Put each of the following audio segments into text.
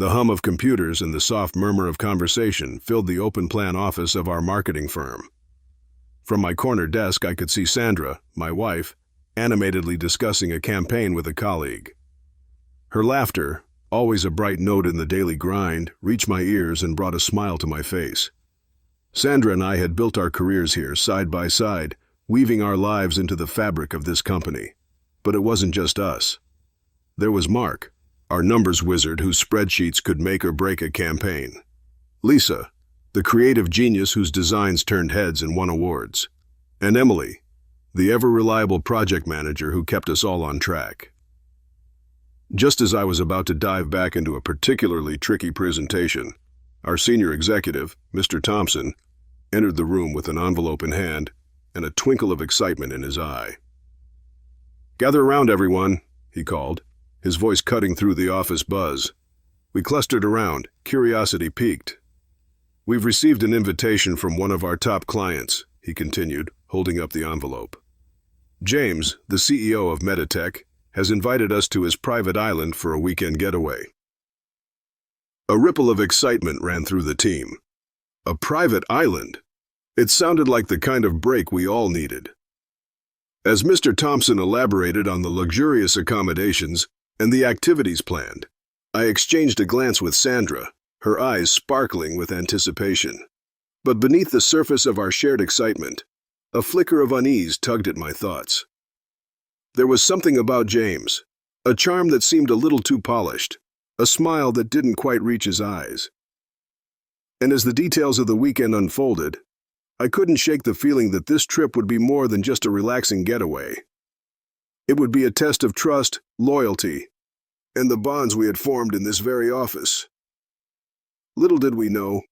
The hum of computers and the soft murmur of conversation filled the open-plan office of our marketing firm. From my corner desk, I could see Sandra, my wife, animatedly discussing a campaign with a colleague. Her laughter, always a bright note in the daily grind, reached my ears and brought a smile to my face. Sandra and I had built our careers here side by side, weaving our lives into the fabric of this company. But it wasn't just us. There was Mark, our numbers wizard whose spreadsheets could make or break a campaign. Lisa, the creative genius whose designs turned heads and won awards. And Emily, the ever-reliable project manager who kept us all on track. Just as I was about to dive back into a particularly tricky presentation, our senior executive, Mr. Thompson, entered the room with an envelope in hand and a twinkle of excitement in his eye. "Gather around, everyone," he called, his voice cutting through the office buzz. We clustered around, curiosity piqued. "We've received an invitation from one of our top clients," he continued, holding up the envelope. "James, the CEO of Meditech, has invited us to his private island for a weekend getaway." A ripple of excitement ran through the team. A private island? It sounded like the kind of break we all needed. As Mr. Thompson elaborated on the luxurious accommodations and the activities planned, I exchanged a glance with Sandra, her eyes sparkling with anticipation. But beneath the surface of our shared excitement, a flicker of unease tugged at my thoughts. There was something about James, a charm that seemed a little too polished, a smile that didn't quite reach his eyes. And as the details of the weekend unfolded, I couldn't shake the feeling that this trip would be more than just a relaxing getaway. It would be a test of trust, loyalty, and the bonds we had formed in this very office. Little did we know,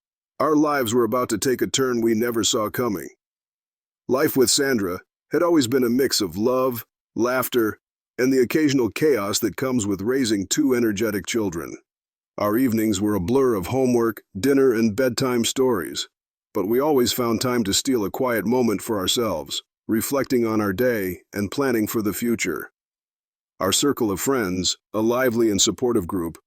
our lives were about to take a turn we never saw coming. Life with Sandra had always been a mix of love, laughter, and the occasional chaos that comes with raising two energetic children. Our evenings were a blur of homework, dinner, and bedtime stories, but we always found time to steal a quiet moment for ourselves, reflecting on our day and planning for the future. Our circle of friends, a lively and supportive group,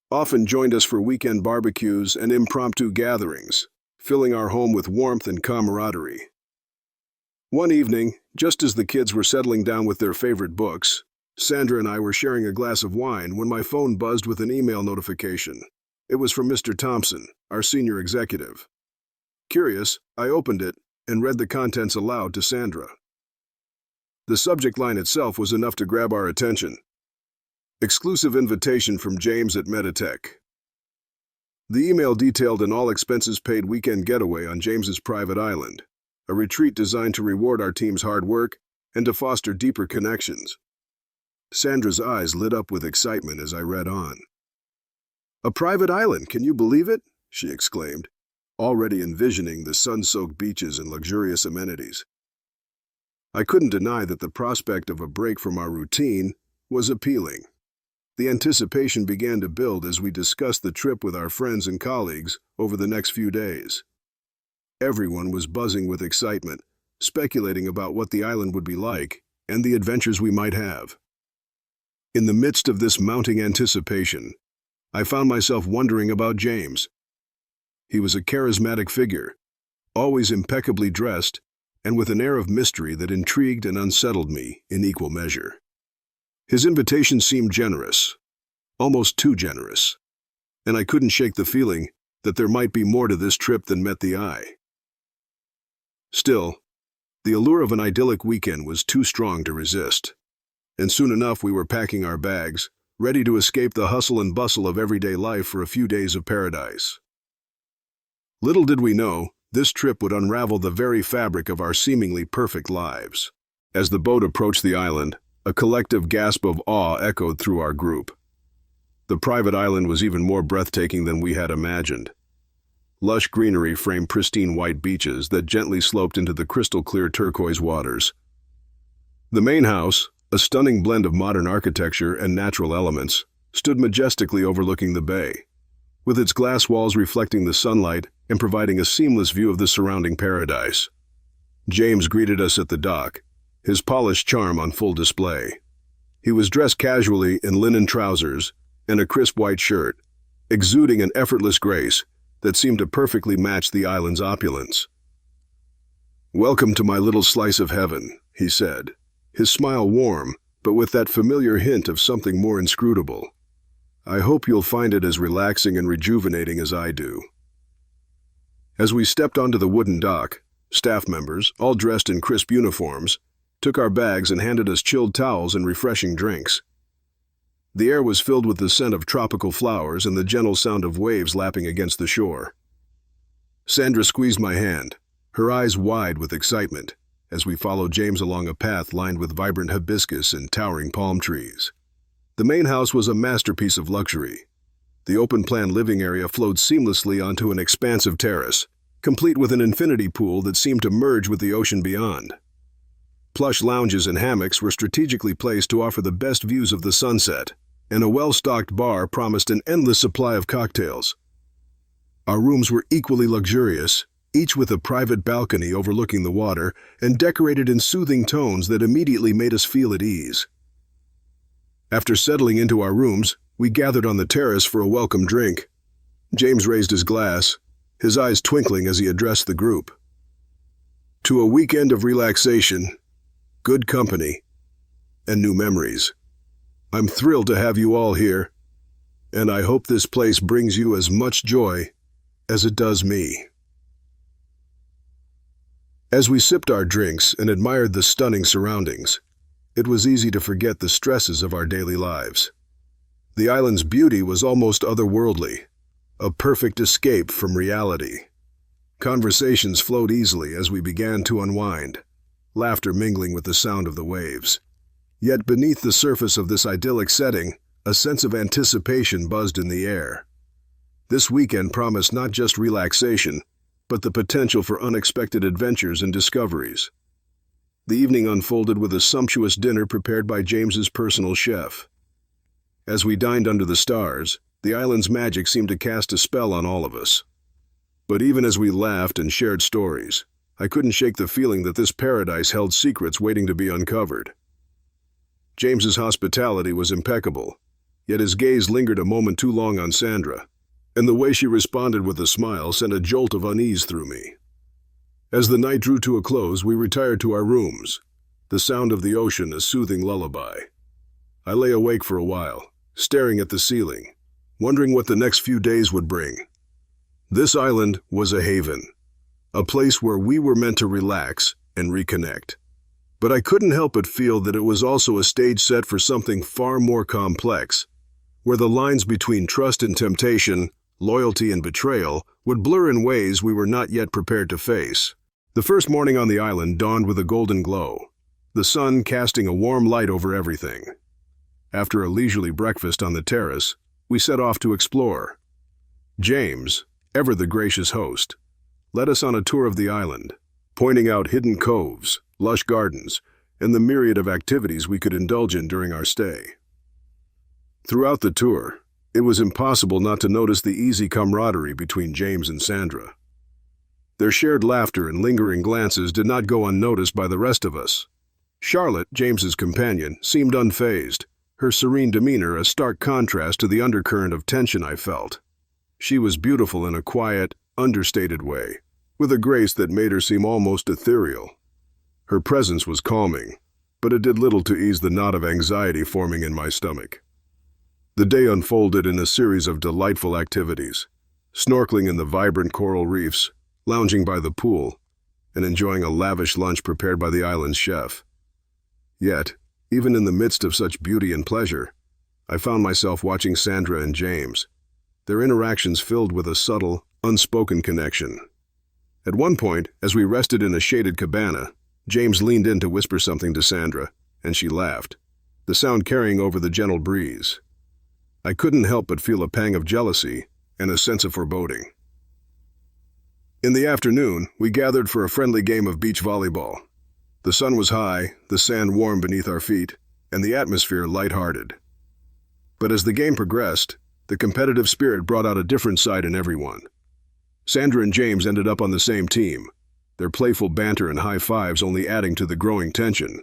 often joined us for weekend barbecues and impromptu gatherings, filling our home with warmth and camaraderie. One evening, just as the kids were settling down with their favorite books, Sandra and I were sharing a glass of wine when my phone buzzed with an email notification. It was from Mr. Thompson, our senior executive. Curious, I opened it and read the contents aloud to Sandra. The subject line itself was enough to grab our attention. Exclusive invitation from James at Meditech. The email detailed an all-expenses-paid weekend getaway on James's private island, a retreat designed to reward our team's hard work and to foster deeper connections. Sandra's eyes lit up with excitement as I read on. "A private island, can you believe it?" she exclaimed, already envisioning the sun-soaked beaches and luxurious amenities. I couldn't deny that the prospect of a break from our routine was appealing. The anticipation began to build as we discussed the trip with our friends and colleagues over the next few days. Everyone was buzzing with excitement, speculating about what the island would be like and the adventures we might have. In the midst of this mounting anticipation, I found myself wondering about James. He was a charismatic figure, always impeccably dressed, and with an air of mystery that intrigued and unsettled me in equal measure. His invitation seemed generous, almost too generous, and I couldn't shake the feeling that there might be more to this trip than met the eye. Still, the allure of an idyllic weekend was too strong to resist, and soon enough we were packing our bags, ready to escape the hustle and bustle of everyday life for a few days of paradise. Little did we know, this trip would unravel the very fabric of our seemingly perfect lives. As the boat approached the island, a collective gasp of awe echoed through our group. The private island was even more breathtaking than we had imagined. Lush greenery framed pristine white beaches that gently sloped into the crystal-clear turquoise waters. The main house, a stunning blend of modern architecture and natural elements, stood majestically overlooking the bay, with its glass walls reflecting the sunlight and providing a seamless view of the surrounding paradise. James greeted us at the dock, his polished charm on full display. He was dressed casually in linen trousers and a crisp white shirt, exuding an effortless grace that seemed to perfectly match the island's opulence. "Welcome to my little slice of heaven," he said, his smile warm, but with that familiar hint of something more inscrutable. "I hope you'll find it as relaxing and rejuvenating as I do." As we stepped onto the wooden dock, staff members, all dressed in crisp uniforms, took our bags and handed us chilled towels and refreshing drinks. The air was filled with the scent of tropical flowers and the gentle sound of waves lapping against the shore. Sandra squeezed my hand, her eyes wide with excitement, as we followed James along a path lined with vibrant hibiscus and towering palm trees. The main house was a masterpiece of luxury. The open-plan living area flowed seamlessly onto an expansive terrace, complete with an infinity pool that seemed to merge with the ocean beyond. Plush lounges and hammocks were strategically placed to offer the best views of the sunset, and a well-stocked bar promised an endless supply of cocktails. Our rooms were equally luxurious, each with a private balcony overlooking the water and decorated in soothing tones that immediately made us feel at ease. After settling into our rooms, we gathered on the terrace for a welcome drink. James raised his glass, his eyes twinkling as he addressed the group. "To a weekend of relaxation, good company, and new memories. I'm thrilled to have you all here, and I hope this place brings you as much joy as it does me." As we sipped our drinks and admired the stunning surroundings, it was easy to forget the stresses of our daily lives. The island's beauty was almost otherworldly, a perfect escape from reality. Conversations flowed easily as we began to unwind, laughter mingling with the sound of the waves. Yet beneath the surface of this idyllic setting, a sense of anticipation buzzed in the air. This weekend promised not just relaxation, but the potential for unexpected adventures and discoveries. The evening unfolded with a sumptuous dinner prepared by James's personal chef. As we dined under the stars, the island's magic seemed to cast a spell on all of us. But even as we laughed and shared stories, I couldn't shake the feeling that this paradise held secrets waiting to be uncovered. James's hospitality was impeccable, yet his gaze lingered a moment too long on Sandra, and the way she responded with a smile sent a jolt of unease through me. As the night drew to a close, we retired to our rooms, the sound of the ocean a soothing lullaby. I lay awake for a while, staring at the ceiling, wondering what the next few days would bring. This island was a haven, a place where we were meant to relax and reconnect. But I couldn't help but feel that it was also a stage set for something far more complex, where the lines between trust and temptation, loyalty and betrayal, would blur in ways we were not yet prepared to face. The first morning on the island dawned with a golden glow, the sun casting a warm light over everything. After a leisurely breakfast on the terrace, we set off to explore. James, ever the gracious host, led us on a tour of the island, pointing out hidden coves, lush gardens, and the myriad of activities we could indulge in during our stay. Throughout the tour, it was impossible not to notice the easy camaraderie between James and Sandra. Their shared laughter and lingering glances did not go unnoticed by the rest of us. Charlotte, James's companion, seemed unfazed, her serene demeanor a stark contrast to the undercurrent of tension I felt. She was beautiful in a quiet, understated way, with a grace that made her seem almost ethereal. Her presence was calming, but it did little to ease the knot of anxiety forming in my stomach. The day unfolded in a series of delightful activities, snorkeling in the vibrant coral reefs, lounging by the pool, and enjoying a lavish lunch prepared by the island's chef. Yet, even in the midst of such beauty and pleasure, I found myself watching Sandra and James, their interactions filled with a subtle, unspoken connection. At one point, as we rested in a shaded cabana, James leaned in to whisper something to Sandra, and she laughed, the sound carrying over the gentle breeze. I couldn't help but feel a pang of jealousy and a sense of foreboding. In the afternoon, we gathered for a friendly game of beach volleyball. The sun was high, the sand warm beneath our feet, and the atmosphere lighthearted. But as the game progressed, the competitive spirit brought out a different side in everyone. Sandra and James ended up on the same team, their playful banter and high fives only adding to the growing tension.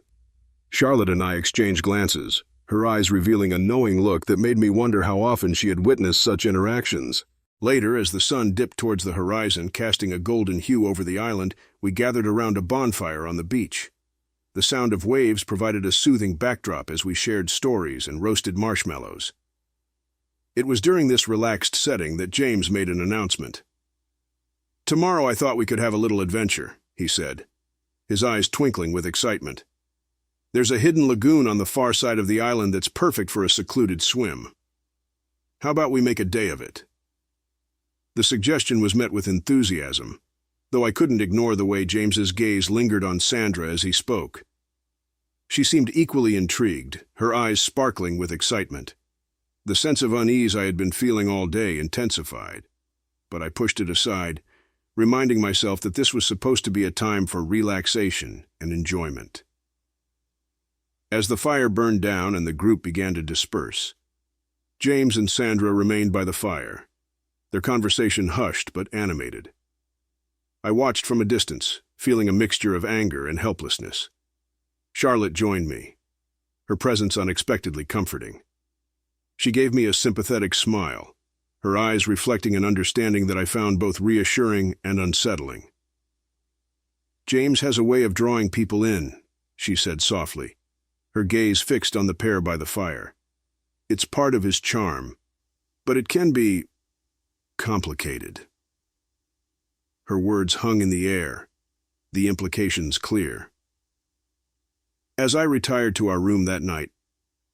Charlotte and I exchanged glances, her eyes revealing a knowing look that made me wonder how often she had witnessed such interactions. Later, as the sun dipped towards the horizon, casting a golden hue over the island, we gathered around a bonfire on the beach. The sound of waves provided a soothing backdrop as we shared stories and roasted marshmallows. It was during this relaxed setting that James made an announcement. "Tomorrow I thought we could have a little adventure," he said, his eyes twinkling with excitement. "There's a hidden lagoon on the far side of the island that's perfect for a secluded swim. How about we make a day of it?" The suggestion was met with enthusiasm, though I couldn't ignore the way James's gaze lingered on Sandra as he spoke. She seemed equally intrigued, her eyes sparkling with excitement. The sense of unease I had been feeling all day intensified, but I pushed it aside, reminding myself that this was supposed to be a time for relaxation and enjoyment. As the fire burned down and the group began to disperse, James and Sandra remained by the fire, their conversation hushed but animated. I watched from a distance, feeling a mixture of anger and helplessness. Charlotte joined me, her presence unexpectedly comforting. She gave me a sympathetic smile, her eyes reflecting an understanding that I found both reassuring and unsettling. "James has a way of drawing people in," she said softly, her gaze fixed on the pair by the fire. "It's part of his charm, but it can be complicated." Her words hung in the air, the implications clear. As I retired to our room that night,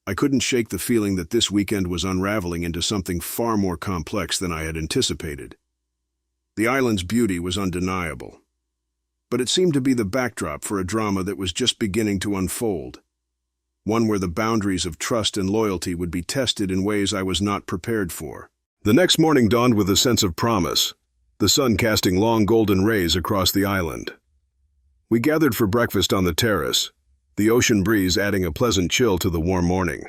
I couldn't shake the feeling that this weekend was unraveling into something far more complex than I had anticipated. The island's beauty was undeniable, but it seemed to be the backdrop for a drama that was just beginning to unfold, one where the boundaries of trust and loyalty would be tested in ways I was not prepared for. The next morning dawned with a sense of promise, the sun casting long golden rays across the island. We gathered for breakfast on the terrace, the ocean breeze adding a pleasant chill to the warm morning.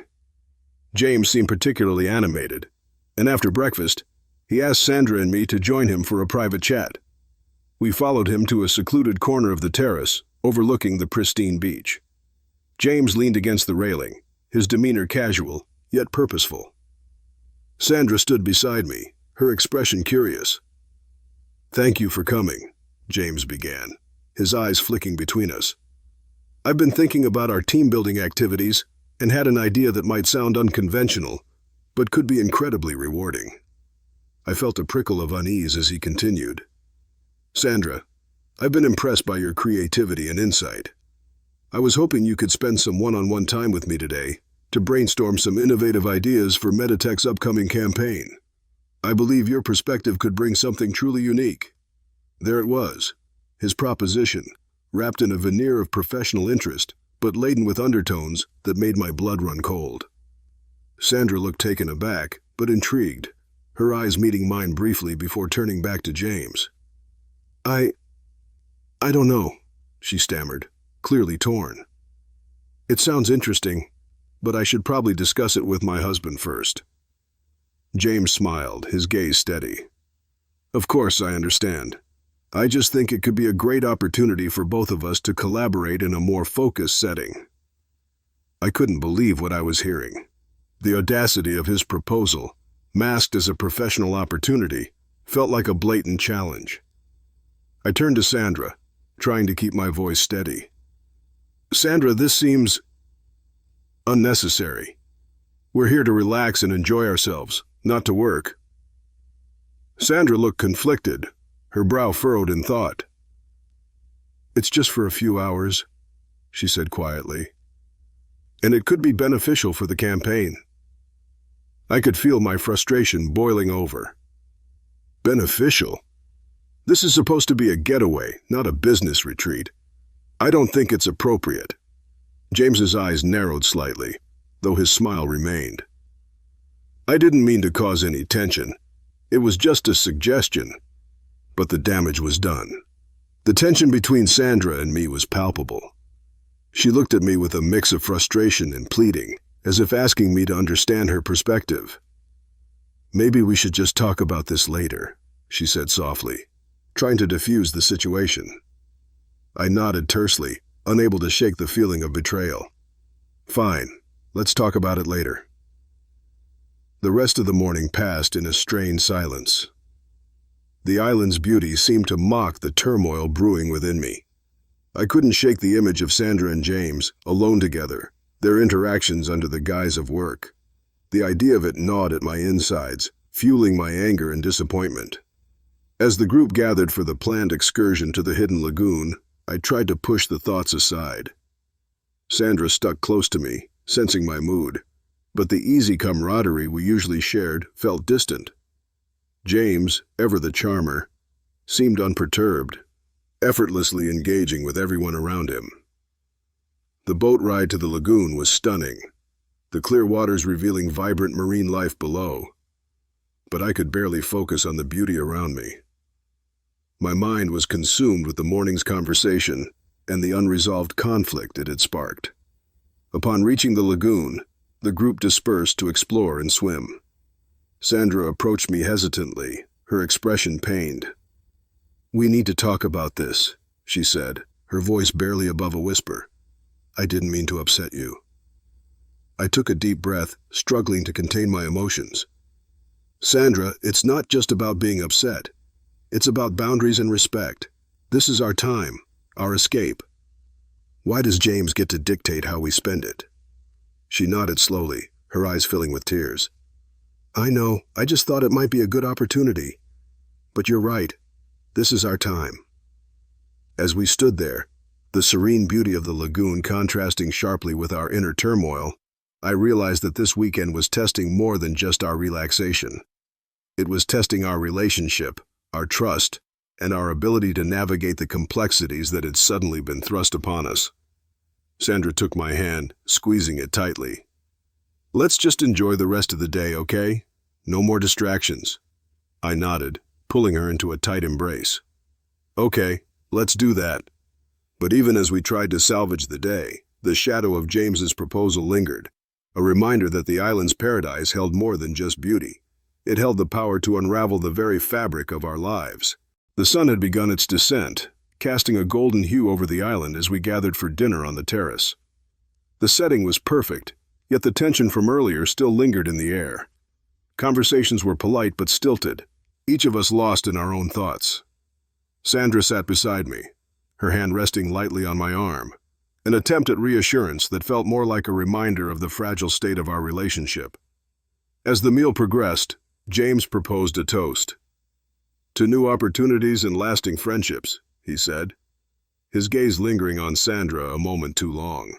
James seemed particularly animated, and after breakfast, he asked Sandra and me to join him for a private chat. We followed him to a secluded corner of the terrace, overlooking the pristine beach. James leaned against the railing, his demeanor casual, yet purposeful. Sandra stood beside me, her expression curious. "Thank you for coming," James began, his eyes flicking between us. "I've been thinking about our team-building activities and had an idea that might sound unconventional, but could be incredibly rewarding." I felt a prickle of unease as he continued. "Sandra, I've been impressed by your creativity and insight. I was hoping you could spend some one-on-one time with me today to brainstorm some innovative ideas for Meditech's upcoming campaign. I believe your perspective could bring something truly unique." There it was, his proposition, wrapped in a veneer of professional interest, but laden with undertones that made my blood run cold. Sandra looked taken aback, but intrigued, her eyes meeting mine briefly before turning back to James. I don't know," she stammered, clearly torn. "It sounds interesting, but I should probably discuss it with my husband first." James smiled, his gaze steady. "Of course, I understand. I just think it could be a great opportunity for both of us to collaborate in a more focused setting." I couldn't believe what I was hearing. The audacity of his proposal, masked as a professional opportunity, felt like a blatant challenge. I turned to Sandra, trying to keep my voice steady. "Sandra, this seems unnecessary. We're here to relax and enjoy ourselves, not to work." Sandra looked conflicted, her brow furrowed in thought. "It's just for a few hours," she said quietly. "And it could be beneficial for the campaign." I could feel my frustration boiling over. "Beneficial? This is supposed to be a getaway, not a business retreat. I don't think it's appropriate." James's eyes narrowed slightly, though his smile remained. "I didn't mean to cause any tension. It was just a suggestion." But the damage was done. The tension between Sandra and me was palpable. She looked at me with a mix of frustration and pleading, as if asking me to understand her perspective. "Maybe we should just talk about this later," she said softly, trying to diffuse the situation. I nodded tersely, unable to shake the feeling of betrayal. "Fine, Let's talk about it later." The rest of the morning passed in a strained silence. The island's beauty seemed to mock the turmoil brewing within me. I couldn't shake the image of Sandra and James, alone together, their interactions under the guise of work. The idea of it gnawed at my insides, fueling my anger and disappointment. As the group gathered for the planned excursion to the hidden lagoon, I tried to push the thoughts aside. Sandra stuck close to me, sensing my mood, but the easy camaraderie we usually shared felt distant. James, ever the charmer, seemed unperturbed, effortlessly engaging with everyone around him. The boat ride to the lagoon was stunning, the clear waters revealing vibrant marine life below, but I could barely focus on the beauty around me. My mind was consumed with the morning's conversation and the unresolved conflict it had sparked. Upon reaching the lagoon, the group dispersed to explore and swim. Sandra approached me hesitantly, her expression pained. "We need to talk about this," she said, her voice barely above a whisper. "I didn't mean to upset you." I took a deep breath, struggling to contain my emotions. "Sandra, it's not just about being upset. It's about boundaries and respect. This is our time, our escape. Why does James get to dictate how we spend it?" She nodded slowly, her eyes filling with tears. "I know, I just thought it might be a good opportunity. But you're right, this is our time." As we stood there, the serene beauty of the lagoon contrasting sharply with our inner turmoil, I realized that this weekend was testing more than just our relaxation. It was testing our relationship, our trust, and our ability to navigate the complexities that had suddenly been thrust upon us. Sandra took my hand, squeezing it tightly. "Let's just enjoy the rest of the day, okay? No more distractions." I nodded, pulling her into a tight embrace. "Okay, let's do that." But even as we tried to salvage the day, the shadow of James's proposal lingered, a reminder that the island's paradise held more than just beauty. It held the power to unravel the very fabric of our lives. The sun had begun its descent, casting a golden hue over the island as we gathered for dinner on the terrace. The setting was perfect, yet the tension from earlier still lingered in the air. Conversations were polite but stilted, each of us lost in our own thoughts. Sandra sat beside me, her hand resting lightly on my arm, an attempt at reassurance that felt more like a reminder of the fragile state of our relationship. As the meal progressed, James proposed a toast. "To new opportunities and lasting friendships," he said, his gaze lingering on Sandra a moment too long.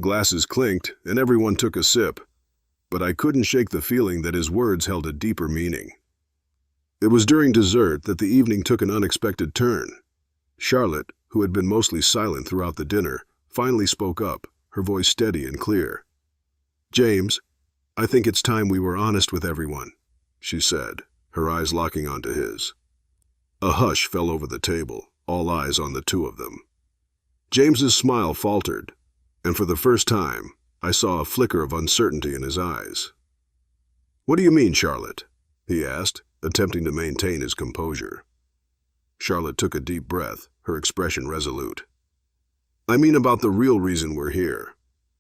Glasses clinked, and everyone took a sip, but I couldn't shake the feeling that his words held a deeper meaning. It was during dessert that the evening took an unexpected turn. Charlotte, who had been mostly silent throughout the dinner, finally spoke up, her voice steady and clear. "James, I think it's time we were honest with everyone," she said, her eyes locking onto his. A hush fell over the table, all eyes on the two of them. James's smile faltered, and for the first time, I saw a flicker of uncertainty in his eyes. "What do you mean, Charlotte?" he asked, attempting to maintain his composure. Charlotte took a deep breath, her expression resolute. "I mean about the real reason we're here,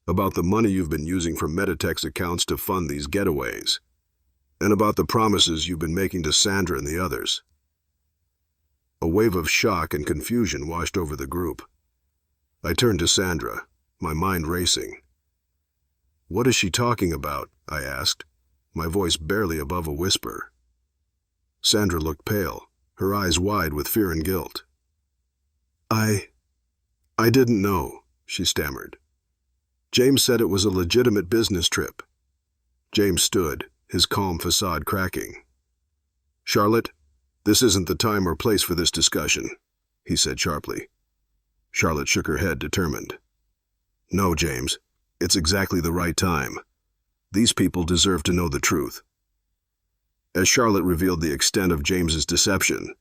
about the money you've been using from Meditech's accounts to fund these getaways, and about the promises you've been making to Sandra and the others." A wave of shock and confusion washed over the group. I turned to Sandra, my mind racing. "What is she talking about?" I asked, my voice barely above a whisper. Sandra looked pale, her eyes wide with fear and guilt. I didn't know," she stammered. "James said it was a legitimate business trip." James stood, his calm facade cracking. "Charlotte, this isn't the time or place for this discussion," he said sharply. Charlotte shook her head, determined. "No, James, it's exactly the right time. These people deserve to know the truth." As Charlotte revealed the extent of James's deception,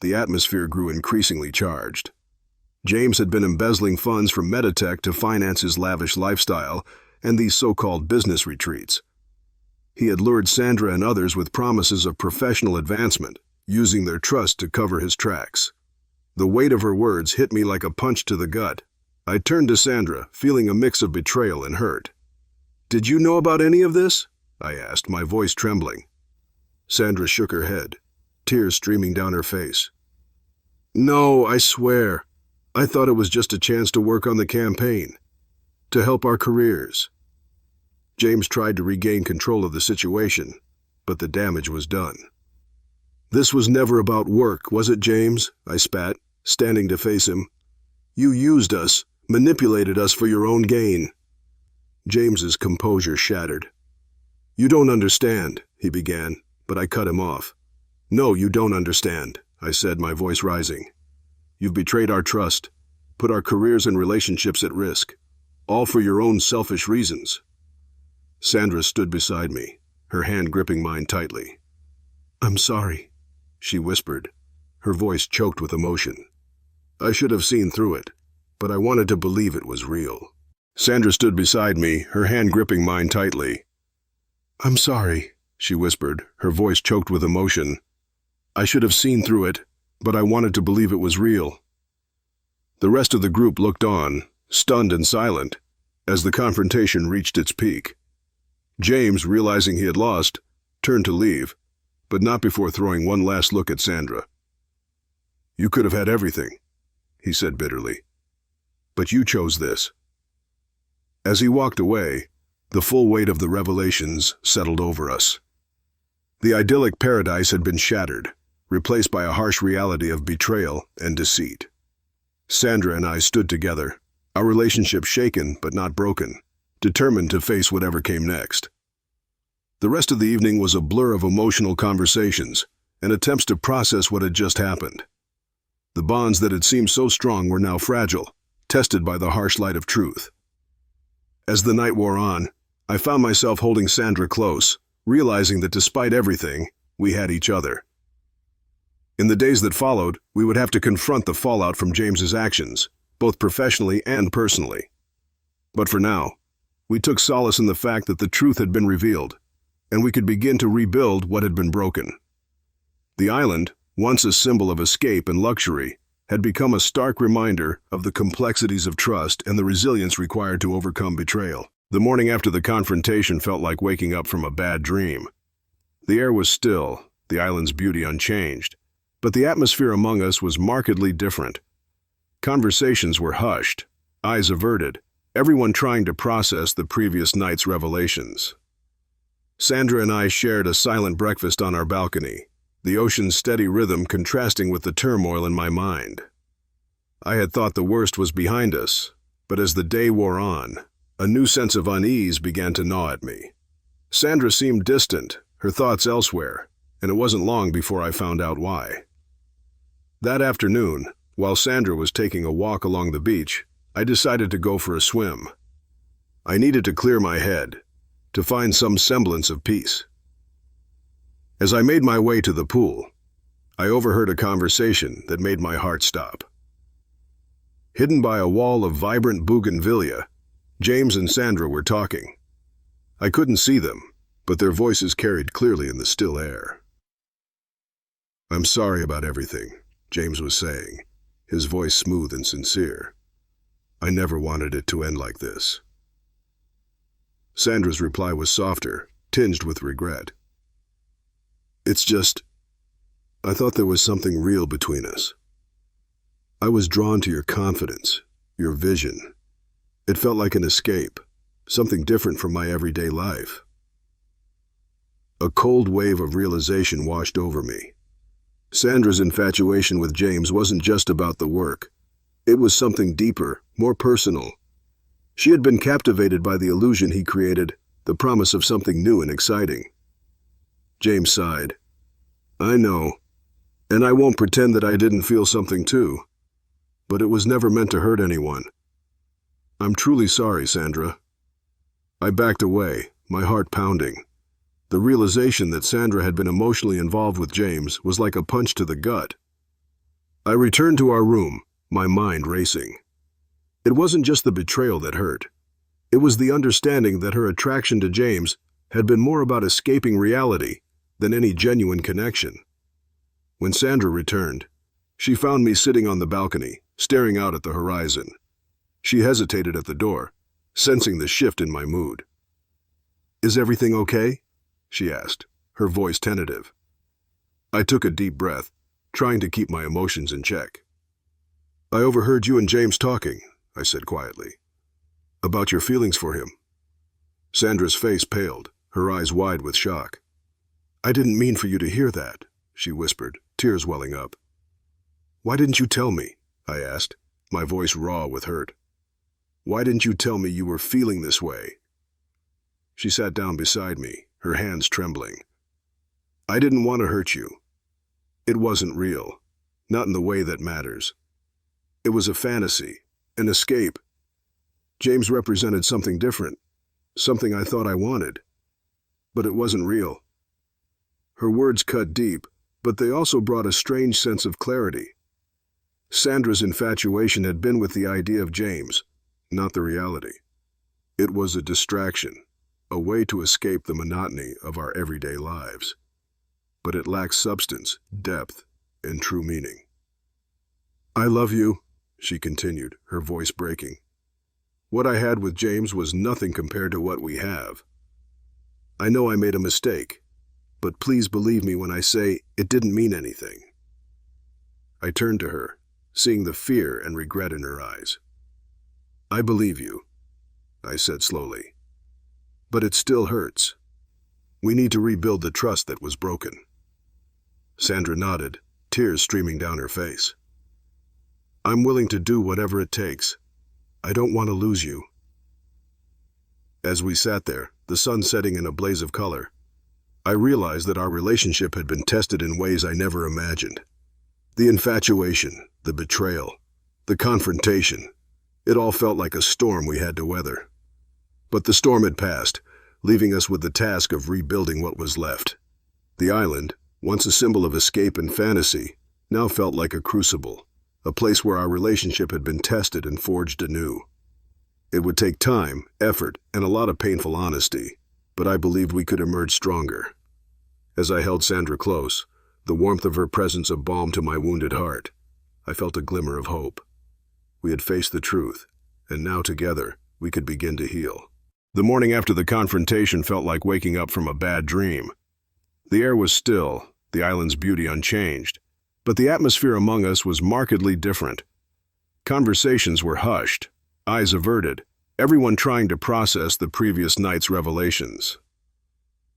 the atmosphere grew increasingly charged. James had been embezzling funds from Meditech to finance his lavish lifestyle and these so-called business retreats. He had lured Sandra and others with promises of professional advancement, using their trust to cover his tracks. The weight of her words hit me like a punch to the gut. I turned to Sandra, feeling a mix of betrayal and hurt. "Did you know about any of this?" I asked, my voice trembling. Sandra shook her head, tears streaming down her face. "No, I swear. I thought it was just a chance to work on the campaign, to help our careers." James tried to regain control of the situation, but the damage was done. "This was never about work, was it, James?" I spat, standing to face him. "You used us, manipulated us for your own gain." James's composure shattered. "You don't understand," he began, but I cut him off. "No, you don't understand," I said, my voice rising. "You've betrayed our trust, put our careers and relationships at risk, all for your own selfish reasons." Sandra stood beside me, her hand gripping mine tightly. "I'm sorry," she whispered, her voice choked with emotion. I should have seen through it, but I wanted to believe it was real. Sandra stood beside me, her hand gripping mine tightly. "I'm sorry," she whispered, her voice choked with emotion. "I should have seen through it, but I wanted to believe it was real." The rest of the group looked on, stunned and silent, as the confrontation reached its peak. James, realizing he had lost, turned to leave, but not before throwing one last look at Sandra. "You could have had everything," he said bitterly, "but you chose this." As he walked away, the full weight of the revelations settled over us. The idyllic paradise had been shattered, replaced by a harsh reality of betrayal and deceit. Sandra and I stood together, our relationship shaken but not broken, determined to face whatever came next. The rest of the evening was a blur of emotional conversations and attempts to process what had just happened. The bonds that had seemed so strong were now fragile, tested by the harsh light of truth. As the night wore on, I found myself holding Sandra close, realizing that despite everything, we had each other. In the days that followed, we would have to confront the fallout from James's actions, both professionally and personally. But for now, we took solace in the fact that the truth had been revealed, and we could begin to rebuild what had been broken. The island, once a symbol of escape and luxury, had become a stark reminder of the complexities of trust and the resilience required to overcome betrayal. The morning after the confrontation felt like waking up from a bad dream. The air was still, the island's beauty unchanged, but the atmosphere among us was markedly different. Conversations were hushed, eyes averted, everyone trying to process the previous night's revelations. Sandra and I shared a silent breakfast on our balcony, the ocean's steady rhythm contrasting with the turmoil in my mind. I had thought the worst was behind us, but as the day wore on, a new sense of unease began to gnaw at me. Sandra seemed distant, her thoughts elsewhere, and it wasn't long before I found out why. That afternoon, while Sandra was taking a walk along the beach, I decided to go for a swim. I needed to clear my head, to find some semblance of peace. As I made my way to the pool, I overheard a conversation that made my heart stop. Hidden by a wall of vibrant bougainvillea, James and Sandra were talking. I couldn't see them, but their voices carried clearly in the still air. "I'm sorry about everything," James was saying, his voice smooth and sincere. "I never wanted it to end like this." Sandra's reply was softer, tinged with regret. "It's just, I thought there was something real between us. I was drawn to your confidence, your vision. It felt like an escape, something different from my everyday life." A cold wave of realization washed over me. Sandra's infatuation with James wasn't just about the work. It was something deeper, more personal. She had been captivated by the illusion he created, the promise of something new and exciting. James sighed. "I know, and I won't pretend that I didn't feel something too, but it was never meant to hurt anyone. I'm truly sorry, Sandra." I backed away, my heart pounding. The realization that Sandra had been emotionally involved with James was like a punch to the gut. I returned to our room, my mind racing. It wasn't just the betrayal that hurt. It was the understanding that her attraction to James had been more about escaping reality than any genuine connection. When Sandra returned, she found me sitting on the balcony, staring out at the horizon. She hesitated at the door, sensing the shift in my mood. "Is everything okay?" she asked, her voice tentative. I took a deep breath, trying to keep my emotions in check. "I overheard you and James talking," I said quietly. "About your feelings for him." Sandra's face paled, her eyes wide with shock. "I didn't mean for you to hear that," she whispered, tears welling up. "Why didn't you tell me?" I asked, my voice raw with hurt. "Why didn't you tell me you were feeling this way?" She sat down beside me, her hands trembling. "I didn't want to hurt you. It wasn't real, not in the way that matters. It was a fantasy, an escape. James represented something different, something I thought I wanted. But it wasn't real." Her words cut deep, but they also brought a strange sense of clarity. Sandra's infatuation had been with the idea of James, not the reality. It was a distraction, a way to escape the monotony of our everyday lives. But it lacked substance, depth, and true meaning. "I love you," she continued, her voice breaking. "What I had with James was nothing compared to what we have. I know I made a mistake, but please believe me when I say it didn't mean anything." I turned to her, seeing the fear and regret in her eyes. "I believe you," I said slowly. "But it still hurts. We need to rebuild the trust that was broken." Sandra nodded, tears streaming down her face. "I'm willing to do whatever it takes. I don't want to lose you." As we sat there, the sun setting in a blaze of color, I realized that our relationship had been tested in ways I never imagined. The infatuation, the betrayal, the confrontation, it all felt like a storm we had to weather. But the storm had passed, leaving us with the task of rebuilding what was left. The island, once a symbol of escape and fantasy, now felt like a crucible, a place where our relationship had been tested and forged anew. It would take time, effort, and a lot of painful honesty, but I believed we could emerge stronger. As I held Sandra close, the warmth of her presence a balm to my wounded heart, I felt a glimmer of hope. We had faced the truth, and now together we could begin to heal. The morning after the confrontation felt like waking up from a bad dream. The air was still, the island's beauty unchanged, but the atmosphere among us was markedly different. Conversations were hushed, eyes averted, everyone trying to process the previous night's revelations.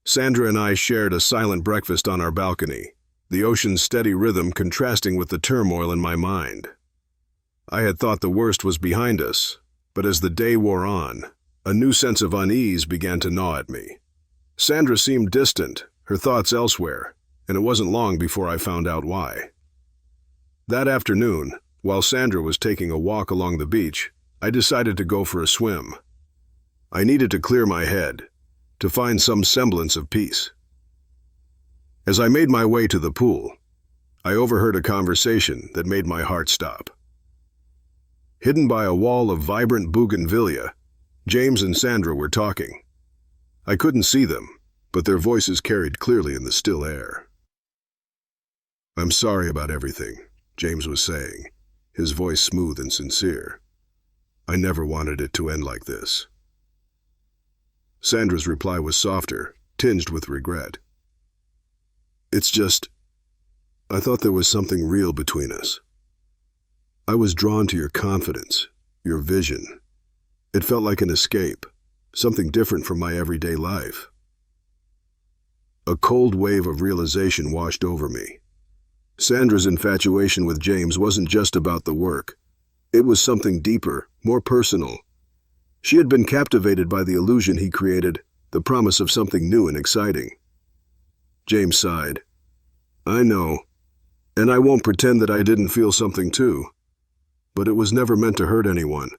Sandra and I shared a silent breakfast on our balcony, the ocean's steady rhythm contrasting with the turmoil in my mind. I had thought the worst was behind us, but as the day wore on, a new sense of unease began to gnaw at me. Sandra seemed distant, her thoughts elsewhere, and it wasn't long before I found out why. That afternoon, while Sandra was taking a walk along the beach, I decided to go for a swim. I needed to clear my head, to find some semblance of peace. As I made my way to the pool, I overheard a conversation that made my heart stop. Hidden by a wall of vibrant bougainvillea, James and Sandra were talking. I couldn't see them, but their voices carried clearly in the still air. "I'm sorry about everything," James was saying, his voice smooth and sincere. "I never wanted it to end like this." Sandra's reply was softer, tinged with regret. "It's just, I thought there was something real between us. I was drawn to your confidence, your vision. It felt like an escape, something different from my everyday life." A cold wave of realization washed over me. Sandra's infatuation with James wasn't just about the work. It was something deeper, more personal. She had been captivated by the illusion he created, the promise of something new and exciting. James sighed. "I know, and I won't pretend that I didn't feel something too. But it was never meant to hurt anyone.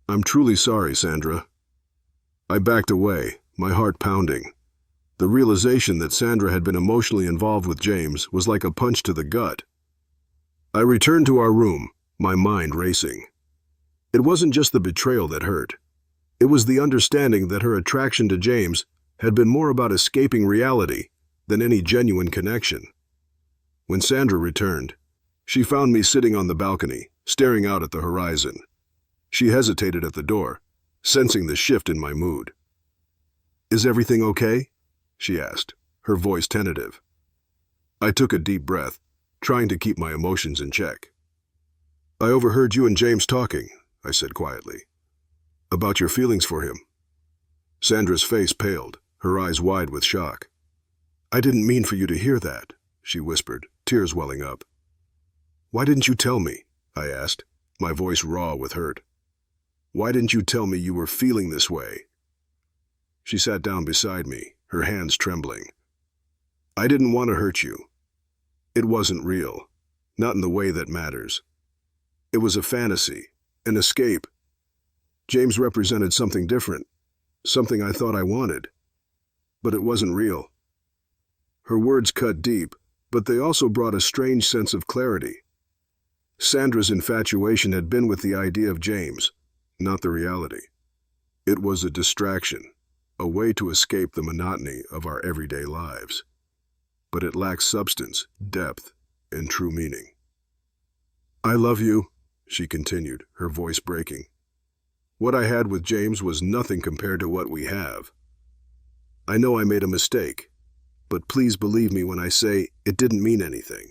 I'm truly sorry, Sandra." I backed away, my heart pounding. The realization that Sandra had been emotionally involved with James was like a punch to the gut. I returned to our room, my mind racing. It wasn't just the betrayal that hurt. It was the understanding that her attraction to James had been more about escaping reality than any genuine connection. When Sandra returned, she found me sitting on the balcony, staring out at the horizon. She hesitated at the door, sensing the shift in my mood. "Is everything okay?" she asked, her voice tentative. I took a deep breath, trying to keep my emotions in check. "I overheard you and James talking," I said quietly. "About your feelings for him." Sandra's face paled, her eyes wide with shock. "I didn't mean for you to hear that," she whispered, tears welling up. "Why didn't you tell me?" I asked, my voice raw with hurt. "Why didn't you tell me you were feeling this way?" She sat down beside me, her hands trembling. "I didn't want to hurt you. It wasn't real, not in the way that matters. It was a fantasy, an escape. James represented something different, something I thought I wanted. But it wasn't real." Her words cut deep, but they also brought a strange sense of clarity. Sandra's infatuation had been with the idea of James, not the reality. It was a distraction, a way to escape the monotony of our everyday lives. But it lacked substance, depth, and true meaning. "I love you," she continued, her voice breaking. "What I had with James was nothing compared to what we have. I know I made a mistake, but please believe me when I say it didn't mean anything."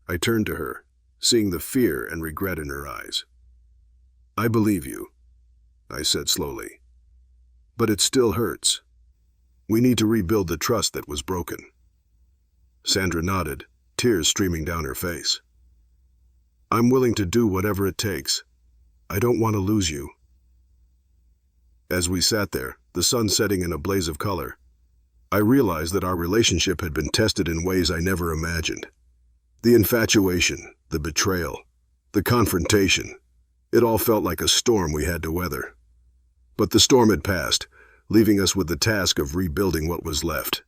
I turned to her, seeing the fear and regret in her eyes. "I believe you," I said slowly. "But it still hurts. We need to rebuild the trust that was broken." Sandra nodded, tears streaming down her face. "I'm willing to do whatever it takes. I don't want to lose you." As we sat there, the sun setting in a blaze of color, I realized that our relationship had been tested in ways I never imagined. The infatuation, the betrayal, the confrontation, it all felt like a storm we had to weather. But the storm had passed, leaving us with the task of rebuilding what was left.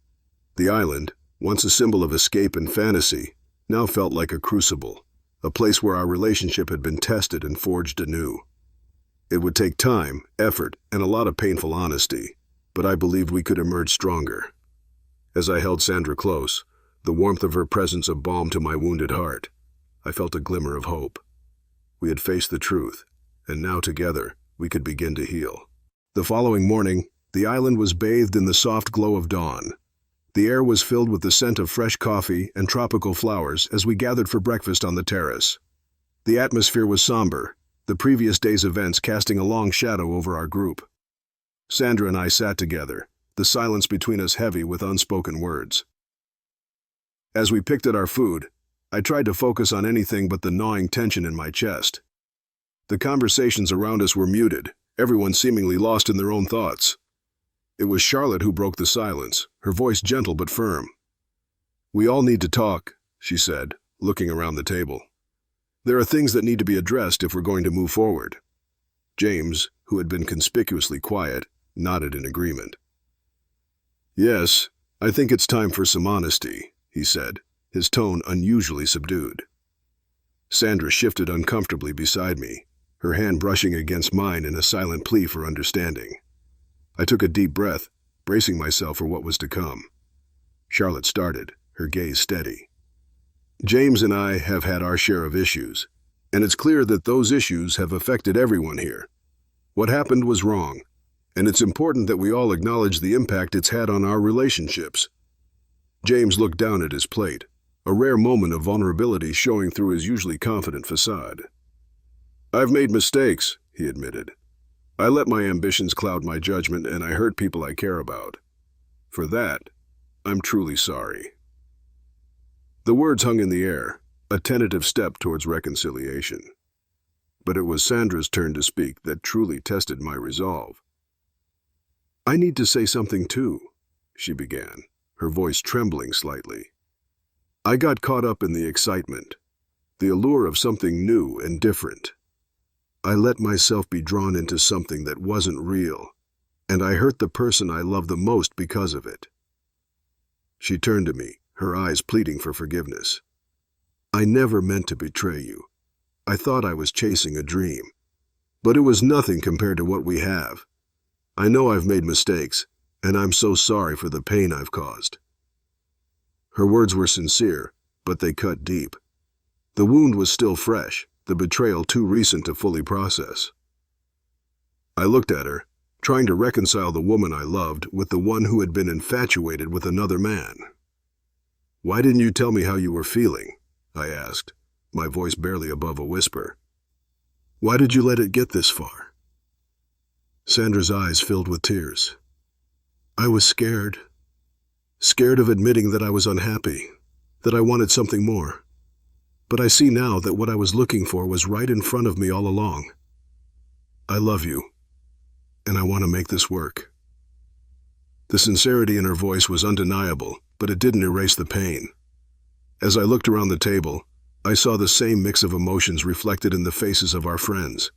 The island, once a symbol of escape and fantasy, now felt like a crucible, a place where our relationship had been tested and forged anew. It would take time, effort, and a lot of painful honesty, but I believed we could emerge stronger. As I held Sandra close, the warmth of her presence a balm to my wounded heart, I felt a glimmer of hope. We had faced the truth, and now together we could begin to heal. The following morning, the island was bathed in the soft glow of dawn. The air was filled with the scent of fresh coffee and tropical flowers as we gathered for breakfast on the terrace. The atmosphere was somber, the previous day's events casting a long shadow over our group. Sandra and I sat together, the silence between us heavy with unspoken words. As we picked at our food, I tried to focus on anything but the gnawing tension in my chest. The conversations around us were muted, everyone seemingly lost in their own thoughts. It was Charlotte who broke the silence, her voice gentle but firm. "We all need to talk," she said, looking around the table. "There are things that need to be addressed if we're going to move forward." James, who had been conspicuously quiet, nodded in agreement. "Yes, I think it's time for some honesty," he said, his tone unusually subdued. Sandra shifted uncomfortably beside me, her hand brushing against mine in a silent plea for understanding. I took a deep breath, bracing myself for what was to come. Charlotte started, her gaze steady. "James and I have had our share of issues, and it's clear that those issues have affected everyone here. What happened was wrong, and it's important that we all acknowledge the impact it's had on our relationships." James looked down at his plate, a rare moment of vulnerability showing through his usually confident facade. "I've made mistakes," he admitted. "I let my ambitions cloud my judgment and I hurt people I care about. For that, I'm truly sorry." The words hung in the air, a tentative step towards reconciliation. But it was Sandra's turn to speak that truly tested my resolve. "I need to say something too," she began, her voice trembling slightly. "I got caught up in the excitement, the allure of something new and different. I let myself be drawn into something that wasn't real, and I hurt the person I love the most because of it." She turned to me, her eyes pleading for forgiveness. "I never meant to betray you. I thought I was chasing a dream. But it was nothing compared to what we have. I know I've made mistakes, and I'm so sorry for the pain I've caused." Her words were sincere, but they cut deep. The wound was still fresh, the betrayal too recent to fully process. I looked at her, trying to reconcile the woman I loved with the one who had been infatuated with another man. "Why didn't you tell me how you were feeling?" I asked, my voice barely above a whisper. "Why did you let it get this far?" Sandra's eyes filled with tears. "I was scared. Scared of admitting that I was unhappy, that I wanted something more. But I see now that what I was looking for was right in front of me all along. I love you, and I want to make this work." The sincerity in her voice was undeniable, but it didn't erase the pain. As I looked around the table, I saw the same mix of emotions reflected in the faces of our friends.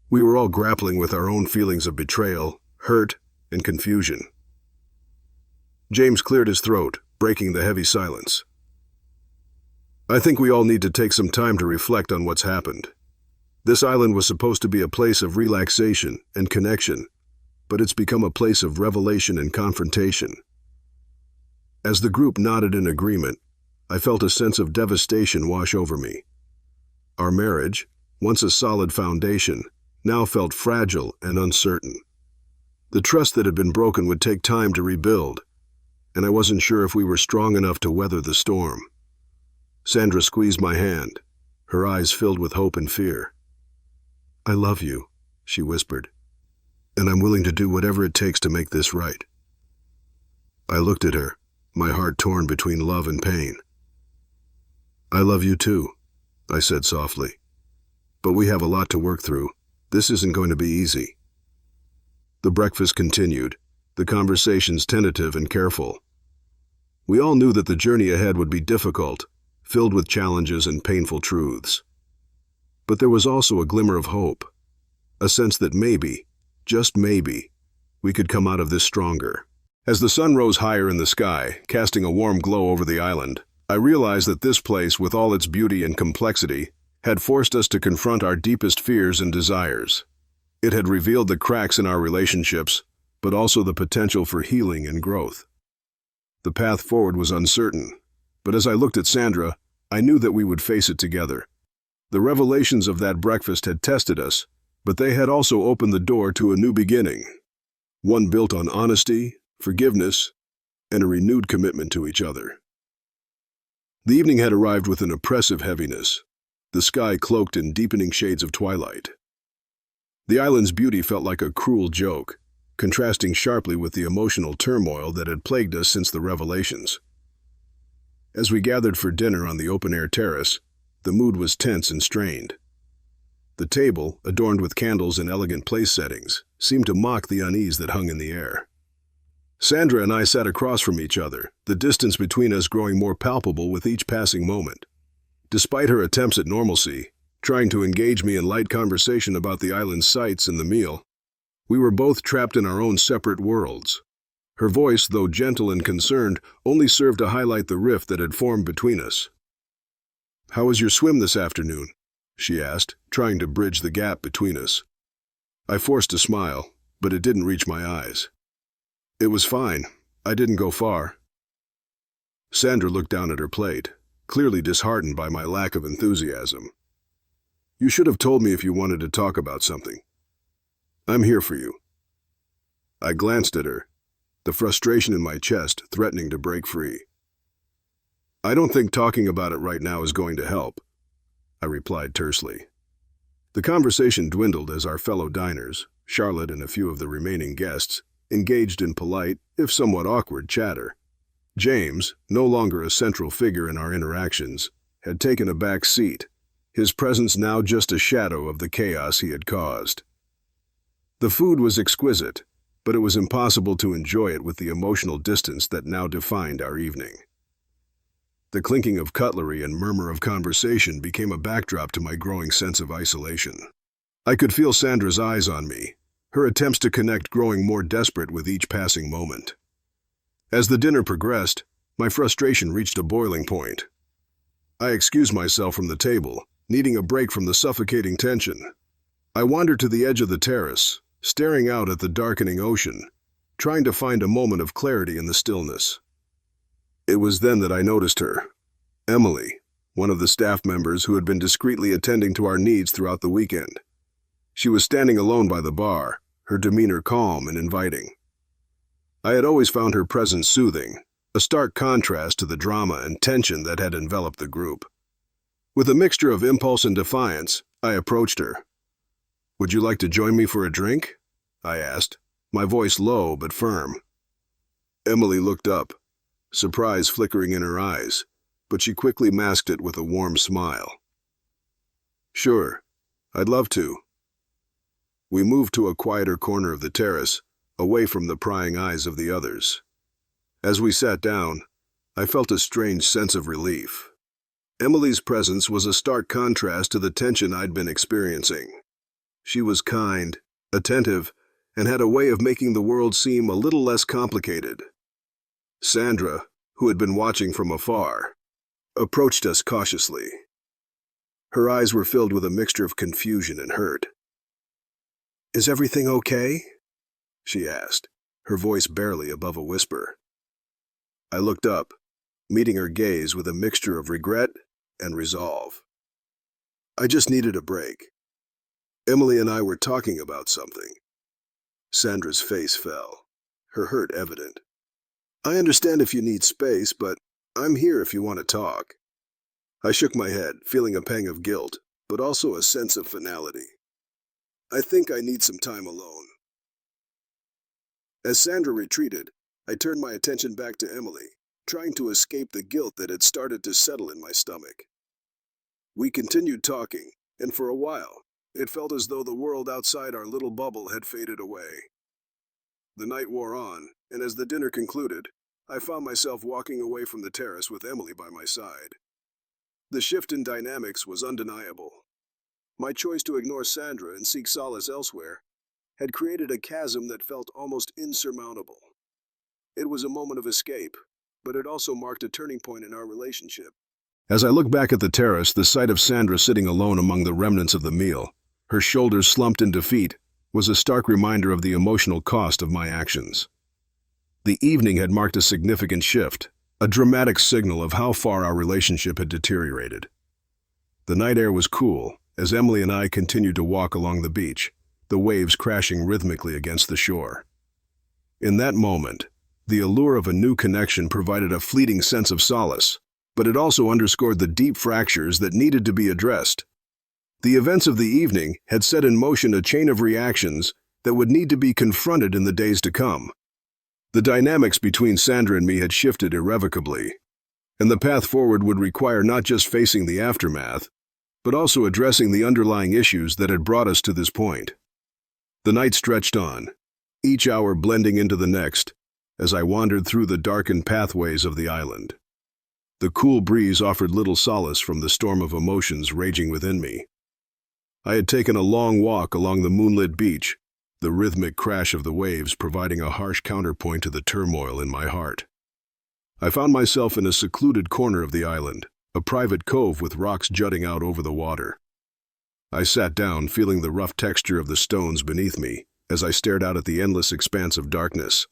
We were all grappling with our own feelings of betrayal, hurt, and confusion. James cleared his throat, breaking the heavy silence. "I think we all need to take some time to reflect on what's happened. This island was supposed to be a place of relaxation and connection, but it's become a place of revelation and confrontation." As the group nodded in agreement, I felt a sense of devastation wash over me. Our marriage, once a solid foundation, now felt fragile and uncertain. The trust that had been broken would take time to rebuild, and I wasn't sure if we were strong enough to weather the storm. Sandra squeezed my hand, her eyes filled with hope and fear. "I love you," she whispered, "and I'm willing to do whatever it takes to make this right." I looked at her, my heart torn between love and pain. "I love you too," I said softly. "But we have a lot to work through. This isn't going to be easy." The breakfast continued, the conversations tentative and careful. We all knew that the journey ahead would be difficult, filled with challenges and painful truths. But there was also a glimmer of hope, a sense that maybe, just maybe, we could come out of this stronger. As the sun rose higher in the sky, casting a warm glow over the island, I realized that this place, with all its beauty and complexity, had forced us to confront our deepest fears and desires. It had revealed the cracks in our relationships, but also the potential for healing and growth. The path forward was uncertain, but as I looked at Sandra, I knew that we would face it together. The revelations of that breakfast had tested us, but they had also opened the door to a new beginning, one built on honesty, forgiveness, and a renewed commitment to each other. The evening had arrived with an oppressive heaviness, the sky cloaked in deepening shades of twilight. The island's beauty felt like a cruel joke, contrasting sharply with the emotional turmoil that had plagued us since the revelations. As we gathered for dinner on the open-air terrace, the mood was tense and strained. The table, adorned with candles and elegant place settings, seemed to mock the unease that hung in the air. Sandra and I sat across from each other, the distance between us growing more palpable with each passing moment. Despite her attempts at normalcy, trying to engage me in light conversation about the island's sights and the meal, we were both trapped in our own separate worlds. Her voice, though gentle and concerned, only served to highlight the rift that had formed between us. "How was your swim this afternoon?" she asked, trying to bridge the gap between us. I forced a smile, but it didn't reach my eyes. "It was fine. I didn't go far." Sandra looked down at her plate, clearly disheartened by my lack of enthusiasm. "You should have told me if you wanted to talk about something. I'm here for you." I glanced at her, the frustration in my chest threatening to break free. "I don't think talking about it right now is going to help," I replied tersely. The conversation dwindled as our fellow diners, Charlotte and a few of the remaining guests, engaged in polite, if somewhat awkward, chatter. James, no longer a central figure in our interactions, had taken a back seat, his presence now just a shadow of the chaos he had caused. The food was exquisite, but it was impossible to enjoy it with the emotional distance that now defined our evening. The clinking of cutlery and murmur of conversation became a backdrop to my growing sense of isolation. I could feel Sandra's eyes on me, her attempts to connect growing more desperate with each passing moment. As the dinner progressed, my frustration reached a boiling point. I excused myself from the table, needing a break from the suffocating tension. I wandered to the edge of the terrace, staring out at the darkening ocean, trying to find a moment of clarity in the stillness. It was then that I noticed her, Emily, one of the staff members who had been discreetly attending to our needs throughout the weekend. She was standing alone by the bar, her demeanor calm and inviting. I had always found her presence soothing, a stark contrast to the drama and tension that had enveloped the group. With a mixture of impulse and defiance, I approached her. "Would you like to join me for a drink?" I asked, my voice low but firm. Emily looked up, surprise flickering in her eyes, but she quickly masked it with a warm smile. "Sure, I'd love to." We moved to a quieter corner of the terrace, away from the prying eyes of the others. As we sat down, I felt a strange sense of relief. Emily's presence was a stark contrast to the tension I'd been experiencing. She was kind, attentive, and had a way of making the world seem a little less complicated. Sandra, who had been watching from afar, approached us cautiously. Her eyes were filled with a mixture of confusion and hurt. "Is everything okay?" she asked, her voice barely above a whisper. I looked up, meeting her gaze with a mixture of regret and resolve. "I just needed a break. Emily and I were talking about something." Sandra's face fell, her hurt evident. "I understand if you need space, but I'm here if you want to talk." I shook my head, feeling a pang of guilt, but also a sense of finality. "I think I need some time alone." As Sandra retreated, I turned my attention back to Emily, trying to escape the guilt that had started to settle in my stomach. We continued talking, and for a while, it felt as though the world outside our little bubble had faded away. The night wore on, and as the dinner concluded, I found myself walking away from the terrace with Emily by my side. The shift in dynamics was undeniable. My choice to ignore Sandra and seek solace elsewhere had created a chasm that felt almost insurmountable. It was a moment of escape, but it also marked a turning point in our relationship. As I looked back at the terrace, the sight of Sandra sitting alone among the remnants of the meal, her shoulders slumped in defeat, was a stark reminder of the emotional cost of my actions. The evening had marked a significant shift, a dramatic signal of how far our relationship had deteriorated. The night air was cool, as Emily and I continued to walk along the beach, the waves crashing rhythmically against the shore. In that moment, the allure of a new connection provided a fleeting sense of solace, but it also underscored the deep fractures that needed to be addressed. The events of the evening had set in motion a chain of reactions that would need to be confronted in the days to come. The dynamics between Sandra and me had shifted irrevocably, and the path forward would require not just facing the aftermath, but also addressing the underlying issues that had brought us to this point. The night stretched on, each hour blending into the next, as I wandered through the darkened pathways of the island. The cool breeze offered little solace from the storm of emotions raging within me. I had taken a long walk along the moonlit beach, the rhythmic crash of the waves providing a harsh counterpoint to the turmoil in my heart. I found myself in a secluded corner of the island, a private cove with rocks jutting out over the water. I sat down, feeling the rough texture of the stones beneath me as I stared out at the endless expanse of darkness.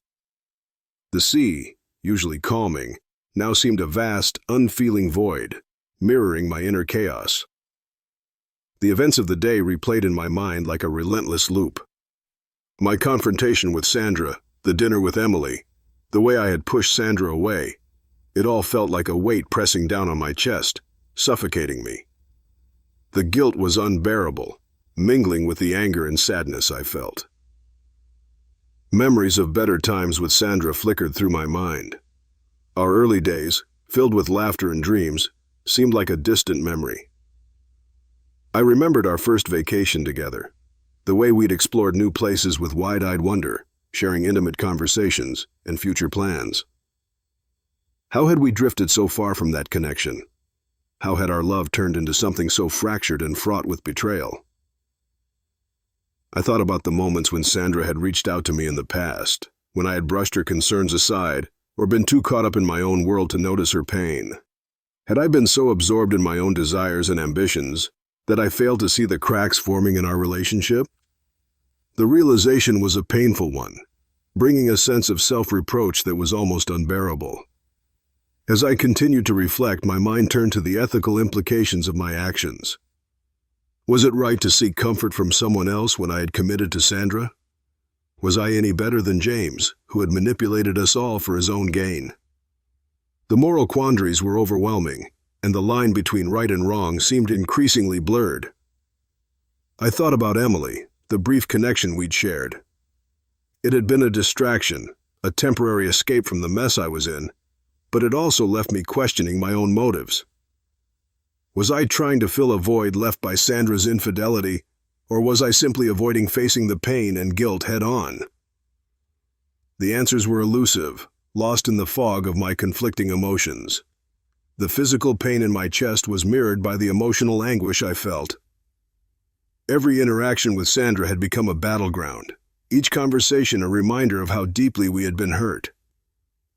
The sea, usually calming, now seemed a vast, unfeeling void, mirroring my inner chaos. The events of the day replayed in my mind like a relentless loop. My confrontation with Sandra, the dinner with Emily, the way I had pushed Sandra away, it all felt like a weight pressing down on my chest, suffocating me. The guilt was unbearable, mingling with the anger and sadness I felt. Memories of better times with Sandra flickered through my mind. Our early days, filled with laughter and dreams, seemed like a distant memory. I remembered our first vacation together, the way we'd explored new places with wide-eyed wonder, sharing intimate conversations and future plans. How had we drifted so far from that connection? How had our love turned into something so fractured and fraught with betrayal? I thought about the moments when Sandra had reached out to me in the past, when I had brushed her concerns aside or been too caught up in my own world to notice her pain. Had I been so absorbed in my own desires and ambitions that I failed to see the cracks forming in our relationship? The realization was a painful one, bringing a sense of self-reproach that was almost unbearable. As I continued to reflect, my mind turned to the ethical implications of my actions. Was it right to seek comfort from someone else when I had committed to Sandra? Was I any better than James, who had manipulated us all for his own gain? The moral quandaries were overwhelming, and the line between right and wrong seemed increasingly blurred. I thought about Emily, the brief connection we'd shared. It had been a distraction, a temporary escape from the mess I was in, but it also left me questioning my own motives. Was I trying to fill a void left by Sandra's infidelity, or was I simply avoiding facing the pain and guilt head-on? The answers were elusive, lost in the fog of my conflicting emotions. The physical pain in my chest was mirrored by the emotional anguish I felt. Every interaction with Sandra had become a battleground, each conversation a reminder of how deeply we had been hurt.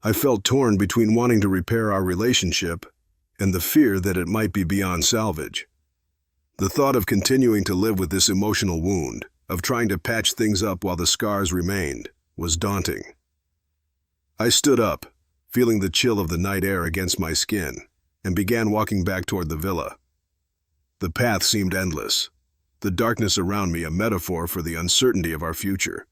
I felt torn between wanting to repair our relationship and the fear that it might be beyond salvage. The thought of continuing to live with this emotional wound, of trying to patch things up while the scars remained, was daunting. I stood up, feeling the chill of the night air against my skin, and began walking back toward the villa. The path seemed endless, the darkness around me a metaphor for the uncertainty of our future.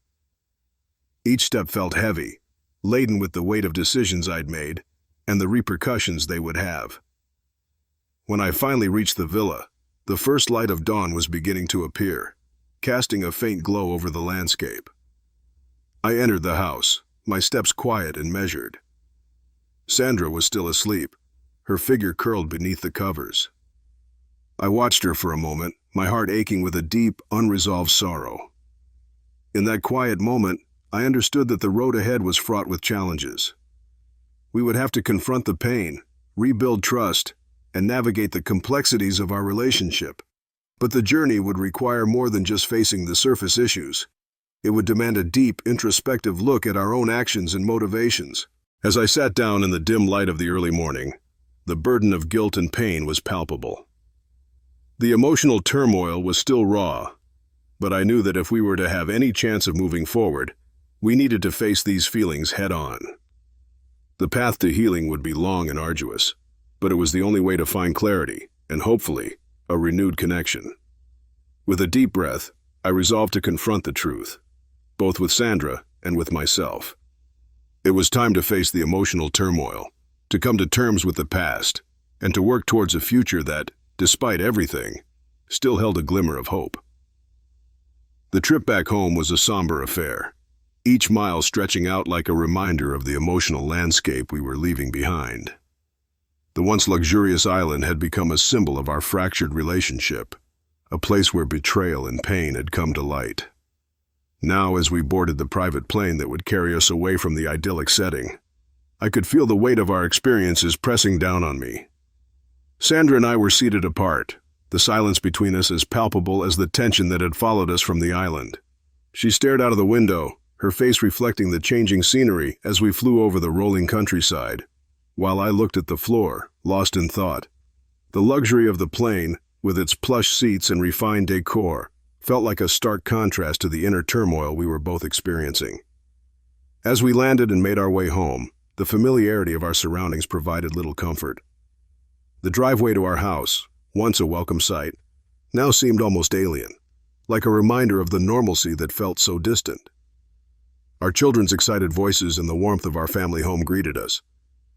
Each step felt heavy, laden with the weight of decisions I'd made and the repercussions they would have. When I finally reached the villa, the first light of dawn was beginning to appear, casting a faint glow over the landscape. I entered the house, my steps quiet and measured. Sandra was still asleep, her figure curled beneath the covers. I watched her for a moment, my heart aching with a deep, unresolved sorrow. In that quiet moment, I understood that the road ahead was fraught with challenges. We would have to confront the pain, rebuild trust, and navigate the complexities of our relationship. But the journey would require more than just facing the surface issues. It would demand a deep, introspective look at our own actions and motivations. As I sat down in the dim light of the early morning, the burden of guilt and pain was palpable. The emotional turmoil was still raw, but I knew that if we were to have any chance of moving forward, we needed to face these feelings head-on. The path to healing would be long and arduous, but it was the only way to find clarity and, hopefully, a renewed connection. With a deep breath, I resolved to confront the truth, both with Sandra and with myself. It was time to face the emotional turmoil, to come to terms with the past, and to work towards a future that, despite everything, still held a glimmer of hope. The trip back home was a somber affair, each mile stretching out like a reminder of the emotional landscape we were leaving behind. The once luxurious island had become a symbol of our fractured relationship, a place where betrayal and pain had come to light. Now, as we boarded the private plane that would carry us away from the idyllic setting, I could feel the weight of our experiences pressing down on me. Sandra and I were seated apart, the silence between us as palpable as the tension that had followed us from the island. She stared out of the window, her face reflecting the changing scenery as we flew over the rolling countryside, while I looked at the floor, lost in thought. The luxury of the plane, with its plush seats and refined decor, felt like a stark contrast to the inner turmoil we were both experiencing. As we landed and made our way home, the familiarity of our surroundings provided little comfort. The driveway to our house, once a welcome sight, now seemed almost alien, like a reminder of the normalcy that felt so distant. Our children's excited voices and the warmth of our family home greeted us,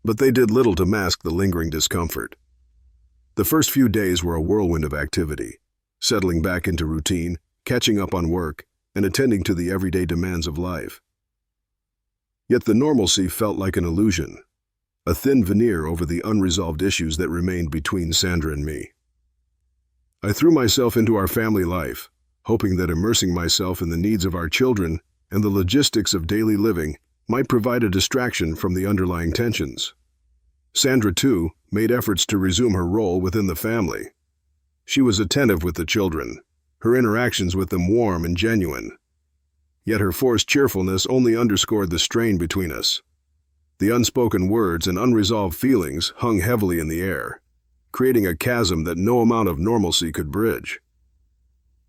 but they did little to mask the lingering discomfort. The first few days were a whirlwind of activity, settling back into routine, catching up on work, and attending to the everyday demands of life. Yet the normalcy felt like an illusion, a thin veneer over the unresolved issues that remained between Sandra and me. I threw myself into our family life, hoping that immersing myself in the needs of our children and the logistics of daily living might provide a distraction from the underlying tensions. Sandra, too, made efforts to resume her role within the family. She was attentive with the children, her interactions with them warm and genuine. Yet her forced cheerfulness only underscored the strain between us. The unspoken words and unresolved feelings hung heavily in the air, creating a chasm that no amount of normalcy could bridge.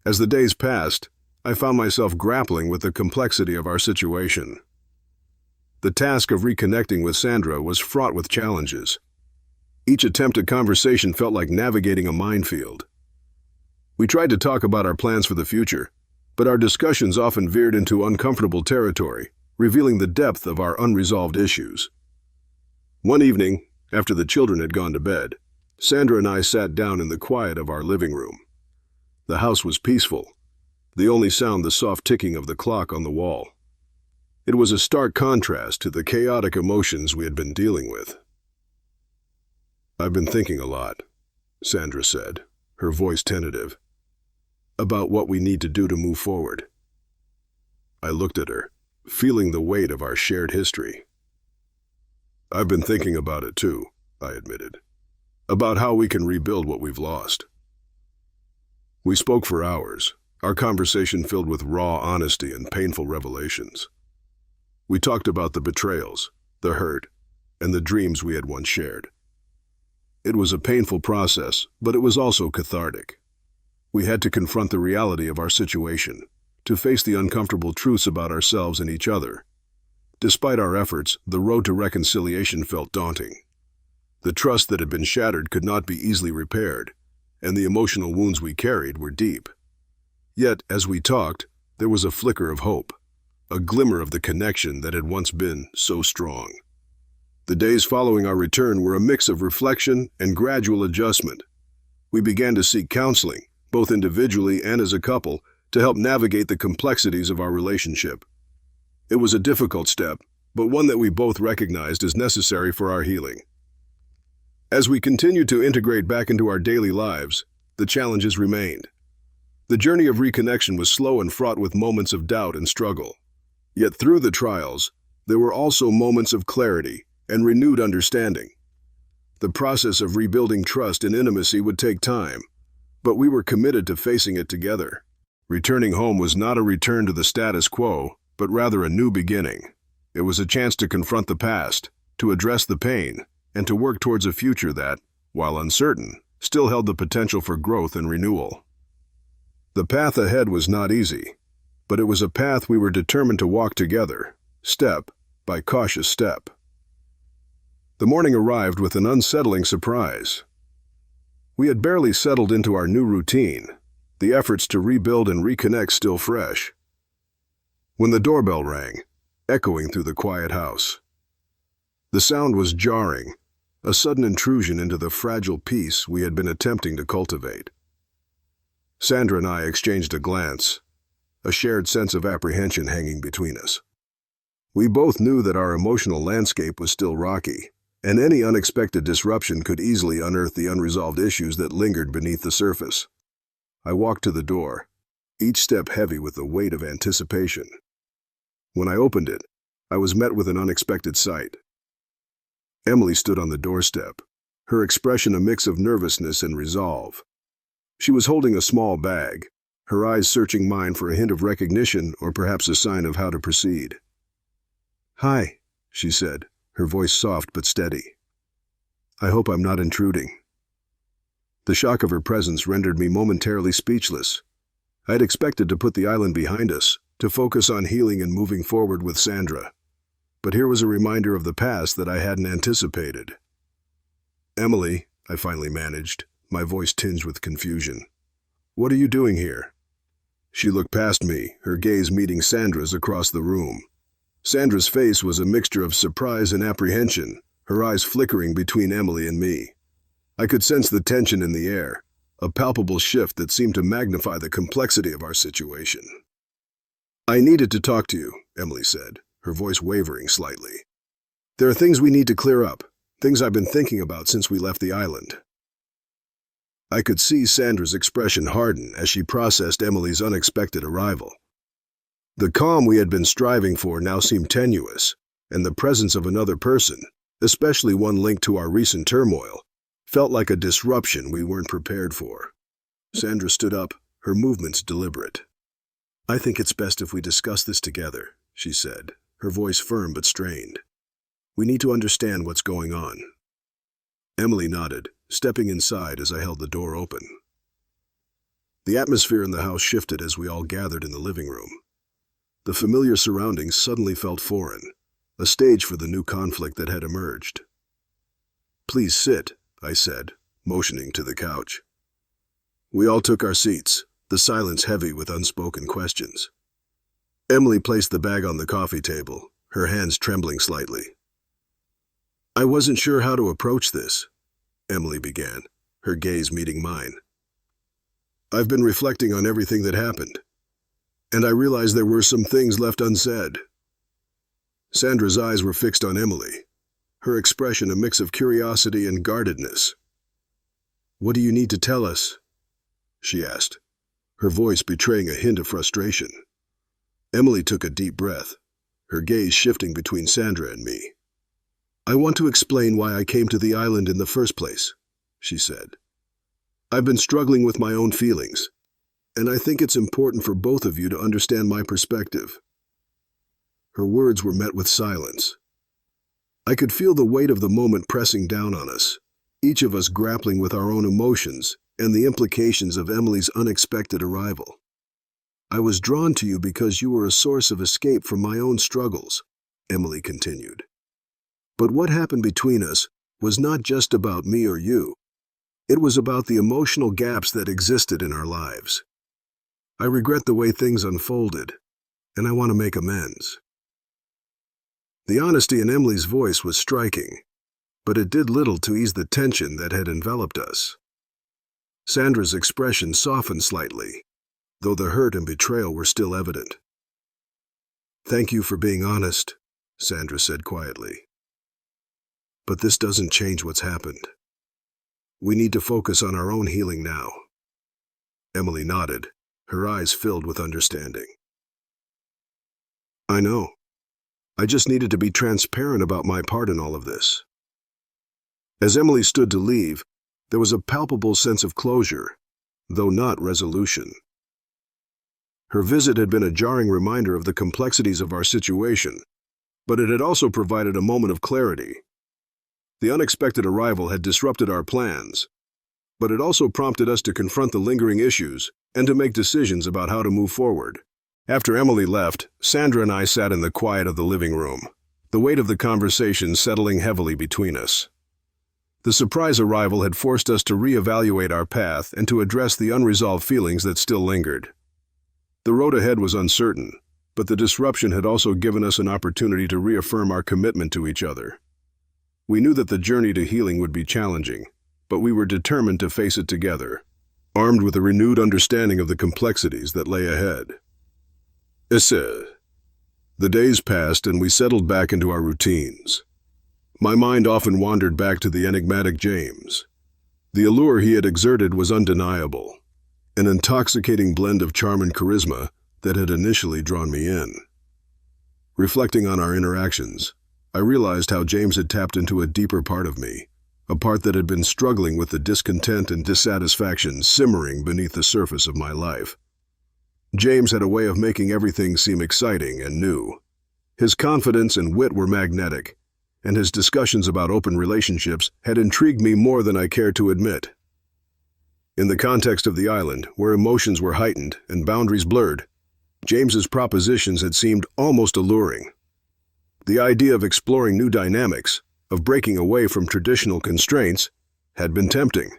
As the days passed, I found myself grappling with the complexity of our situation. The task of reconnecting with Sandra was fraught with challenges. Each attempt at conversation felt like navigating a minefield. We tried to talk about our plans for the future, but our discussions often veered into uncomfortable territory, revealing the depth of our unresolved issues. One evening, after the children had gone to bed, Sandra and I sat down in the quiet of our living room. The house was peaceful, the only sound the soft ticking of the clock on the wall. It was a stark contrast to the chaotic emotions we had been dealing with. "I've been thinking a lot," Sandra said, her voice tentative, "about what we need to do to move forward." I looked at her, feeling the weight of our shared history. "I've been thinking about it too," I admitted, "about how we can rebuild what we've lost." We spoke for hours, our conversation filled with raw honesty and painful revelations. We talked about the betrayals, the hurt, and the dreams we had once shared. It was a painful process, but it was also cathartic. We had to confront the reality of our situation, to face the uncomfortable truths about ourselves and each other. Despite our efforts, the road to reconciliation felt daunting. The trust that had been shattered could not be easily repaired, and the emotional wounds we carried were deep. Yet, as we talked, there was a flicker of hope, a glimmer of the connection that had once been so strong. The days following our return were a mix of reflection and gradual adjustment. We began to seek counseling, both individually and as a couple, to help navigate the complexities of our relationship. It was a difficult step, but one that we both recognized as necessary for our healing. As we continued to integrate back into our daily lives, the challenges remained. The journey of reconnection was slow and fraught with moments of doubt and struggle. Yet through the trials, there were also moments of clarity and renewed understanding. The process of rebuilding trust and intimacy would take time, but we were committed to facing it together. Returning home was not a return to the status quo, but rather a new beginning. It was a chance to confront the past, to address the pain, and to work towards a future that, while uncertain, still held the potential for growth and renewal. The path ahead was not easy, but it was a path we were determined to walk together, step by cautious step. The morning arrived with an unsettling surprise. We had barely settled into our new routine, the efforts to rebuild and reconnect still fresh, when the doorbell rang, echoing through the quiet house. The sound was jarring, a sudden intrusion into the fragile peace we had been attempting to cultivate. Sandra and I exchanged a glance, a shared sense of apprehension hanging between us. We both knew that our emotional landscape was still rocky, and any unexpected disruption could easily unearth the unresolved issues that lingered beneath the surface. I walked to the door, each step heavy with the weight of anticipation. When I opened it, I was met with an unexpected sight. Emily stood on the doorstep, her expression a mix of nervousness and resolve. She was holding a small bag, her eyes searching mine for a hint of recognition or perhaps a sign of how to proceed. "Hi," she said, her voice soft but steady. "I hope I'm not intruding." The shock of her presence rendered me momentarily speechless. I had expected to put the island behind us, to focus on healing and moving forward with Sandra. But here was a reminder of the past that I hadn't anticipated. "Emily," I finally managed, my voice tinged with confusion. "What are you doing here?" She looked past me, her gaze meeting Sandra's across the room. Sandra's face was a mixture of surprise and apprehension, her eyes flickering between Emily and me. I could sense the tension in the air, a palpable shift that seemed to magnify the complexity of our situation. "I needed to talk to you," Emily said, her voice wavering slightly. "There are things we need to clear up, things I've been thinking about since we left the island." I could see Sandra's expression harden as she processed Emily's unexpected arrival. The calm we had been striving for now seemed tenuous, and the presence of another person, especially one linked to our recent turmoil, felt like a disruption we weren't prepared for. Sandra stood up, her movements deliberate. "I think it's best if we discuss this together," she said, her voice firm but strained. "We need to understand what's going on." Emily nodded, stepping inside as I held the door open. The atmosphere in the house shifted as we all gathered in the living room. The familiar surroundings suddenly felt foreign, a stage for the new conflict that had emerged. "Please sit," I said, motioning to the couch. We all took our seats, the silence heavy with unspoken questions. Emily placed the bag on the coffee table, her hands trembling slightly. "I wasn't sure how to approach this," Emily began, her gaze meeting mine. "I've been reflecting on everything that happened, and I realized there were some things left unsaid." Sandra's eyes were fixed on Emily, her expression a mix of curiosity and guardedness. "What do you need to tell us?" she asked, her voice betraying a hint of frustration. Emily took a deep breath, her gaze shifting between Sandra and me. "I want to explain why I came to the island in the first place," she said. "I've been struggling with my own feelings, and I think it's important for both of you to understand my perspective." Her words were met with silence. I could feel the weight of the moment pressing down on us, each of us grappling with our own emotions and the implications of Emily's unexpected arrival. "I was drawn to you because you were a source of escape from my own struggles," Emily continued. "But what happened between us was not just about me or you. It was about the emotional gaps that existed in our lives. I regret the way things unfolded, and I want to make amends." The honesty in Emily's voice was striking, but it did little to ease the tension that had enveloped us. Sandra's expression softened slightly, though the hurt and betrayal were still evident. "Thank you for being honest," Sandra said quietly. "But this doesn't change what's happened. We need to focus on our own healing now." Emily nodded, her eyes filled with understanding. "I know. I just needed to be transparent about my part in all of this." As Emily stood to leave, there was a palpable sense of closure, though not resolution. Her visit had been a jarring reminder of the complexities of our situation, but it had also provided a moment of clarity. The unexpected arrival had disrupted our plans, but it also prompted us to confront the lingering issues and to make decisions about how to move forward. After Emily left, Sandra and I sat in the quiet of the living room, the weight of the conversation settling heavily between us. The surprise arrival had forced us to reevaluate our path and to address the unresolved feelings that still lingered. The road ahead was uncertain, but the disruption had also given us an opportunity to reaffirm our commitment to each other. We knew that the journey to healing would be challenging, but we were determined to face it together, armed with a renewed understanding of the complexities that lay ahead. The days passed and we settled back into our routines. My mind often wandered back to the enigmatic James. The allure he had exerted was undeniable, an intoxicating blend of charm and charisma that had initially drawn me in. Reflecting on our interactions, I realized how James had tapped into a deeper part of me, a part that had been struggling with the discontent and dissatisfaction simmering beneath the surface of my life. James had a way of making everything seem exciting and new. His confidence and wit were magnetic, and his discussions about open relationships had intrigued me more than I cared to admit. In the context of the island, where emotions were heightened and boundaries blurred, James's propositions had seemed almost alluring. The idea of exploring new dynamics, of breaking away from traditional constraints, had been tempting.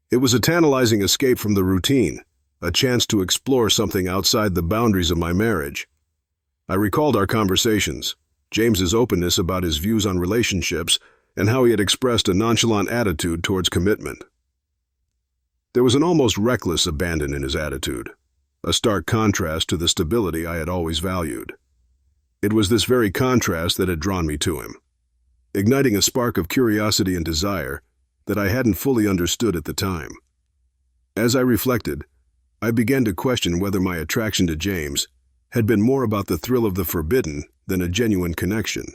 It was a tantalizing escape from the routine, a chance to explore something outside the boundaries of my marriage. I recalled our conversations, James's openness about his views on relationships, and how he had expressed a nonchalant attitude towards commitment. There was an almost reckless abandon in his attitude, a stark contrast to the stability I had always valued. It was this very contrast that had drawn me to him, igniting a spark of curiosity and desire that I hadn't fully understood at the time. As I reflected, I began to question whether my attraction to James had been more about the thrill of the forbidden than a genuine connection.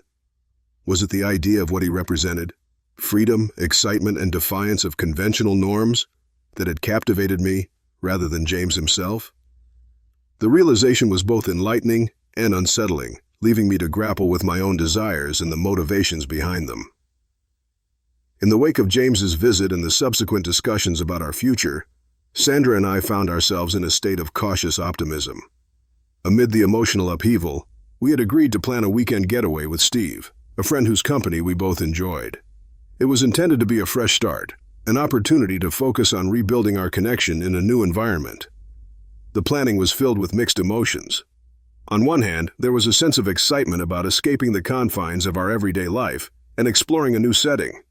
Was it the idea of what he represented, freedom, excitement, and defiance of conventional norms, that had captivated me rather than James himself? The realization was both enlightening and unsettling, leaving me to grapple with my own desires and the motivations behind them. In the wake of James's visit and the subsequent discussions about our future, Sandra and I found ourselves in a state of cautious optimism. Amid the emotional upheaval, we had agreed to plan a weekend getaway with Steve, a friend whose company we both enjoyed. It was intended to be a fresh start, an opportunity to focus on rebuilding our connection in a new environment. The planning was filled with mixed emotions. On one hand, there was a sense of excitement about escaping the confines of our everyday life and exploring a new setting.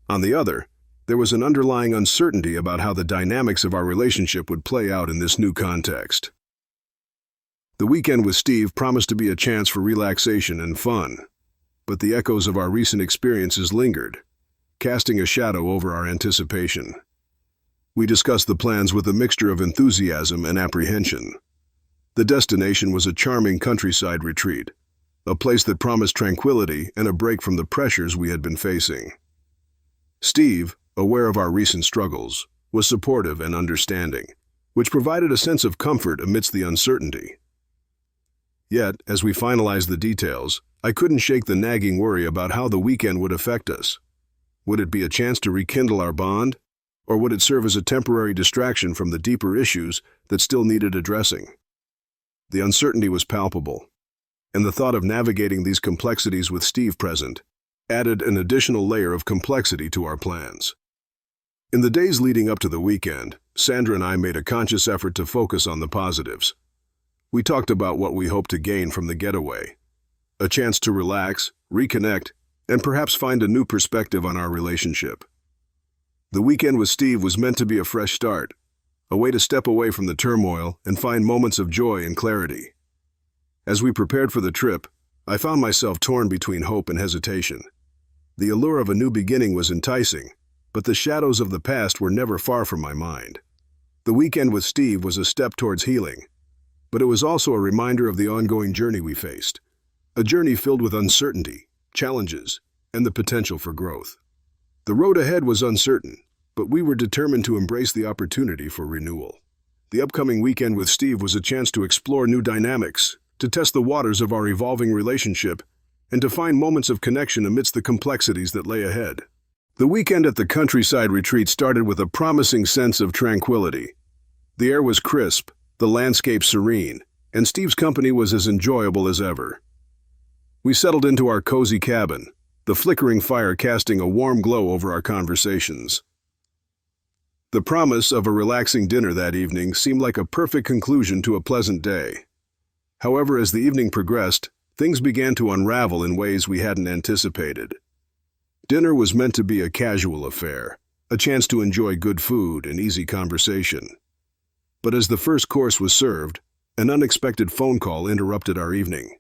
On the other, there was an underlying uncertainty about how the dynamics of our relationship would play out in this new context. The weekend with Steve promised to be a chance for relaxation and fun, but the echoes of our recent experiences lingered, casting a shadow over our anticipation. We discussed the plans with a mixture of enthusiasm and apprehension. The destination was a charming countryside retreat, a place that promised tranquility and a break from the pressures we had been facing. Steve, aware of our recent struggles, was supportive and understanding, which provided a sense of comfort amidst the uncertainty. Yet, as we finalized the details, I couldn't shake the nagging worry about how the weekend would affect us. Would it be a chance to rekindle our bond, or would it serve as a temporary distraction from the deeper issues that still needed addressing? The uncertainty was palpable, and the thought of navigating these complexities with Steve present added an additional layer of complexity to our plans. In the days leading up to the weekend, Sandra and I made a conscious effort to focus on the positives. We talked about what we hoped to gain from the getaway, a chance to relax, reconnect, and perhaps find a new perspective on our relationship. The weekend with Steve was meant to be a fresh start, a way to step away from the turmoil and find moments of joy and clarity. As we prepared for the trip, I found myself torn between hope and hesitation. The allure of a new beginning was enticing, but the shadows of the past were never far from my mind. The weekend with Steve was a step towards healing, but it was also a reminder of the ongoing journey we faced, a journey filled with uncertainty, challenges, and the potential for growth. The road ahead was uncertain, but we were determined to embrace the opportunity for renewal. The upcoming weekend with Steve was a chance to explore new dynamics, to test the waters of our evolving relationship, and to find moments of connection amidst the complexities that lay ahead. The weekend at the countryside retreat started with a promising sense of tranquility. The air was crisp, the landscape serene, and Steve's company was as enjoyable as ever. We settled into our cozy cabin, the flickering fire casting a warm glow over our conversations. The promise of a relaxing dinner that evening seemed like a perfect conclusion to a pleasant day. However, as the evening progressed, things began to unravel in ways we hadn't anticipated. Dinner was meant to be a casual affair, a chance to enjoy good food and easy conversation. But as the first course was served, an unexpected phone call interrupted our evening.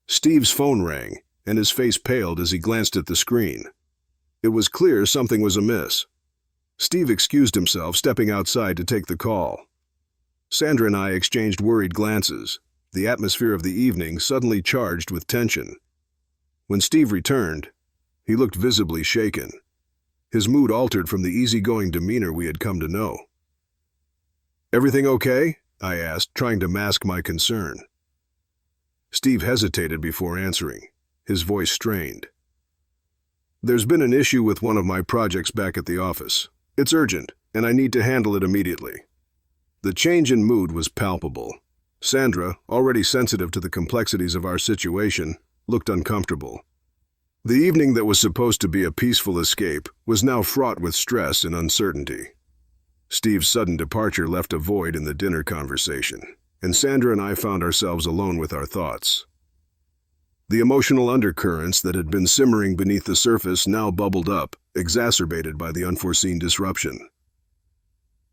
Steve's phone rang, and his face paled as he glanced at the screen. It was clear something was amiss. Steve excused himself, stepping outside to take the call. Sandra and I exchanged worried glances, the atmosphere of the evening suddenly charged with tension. When Steve returned, he looked visibly shaken. His mood altered from the easygoing demeanor we had come to know. "Everything okay?" I asked, trying to mask my concern. Steve hesitated before answering, his voice strained. "There's been an issue with one of my projects back at the office. It's urgent, and I need to handle it immediately." The change in mood was palpable. Sandra, already sensitive to the complexities of our situation, looked uncomfortable. The evening that was supposed to be a peaceful escape was now fraught with stress and uncertainty. Steve's sudden departure left a void in the dinner conversation, and Sandra and I found ourselves alone with our thoughts. The emotional undercurrents that had been simmering beneath the surface now bubbled up, exacerbated by the unforeseen disruption.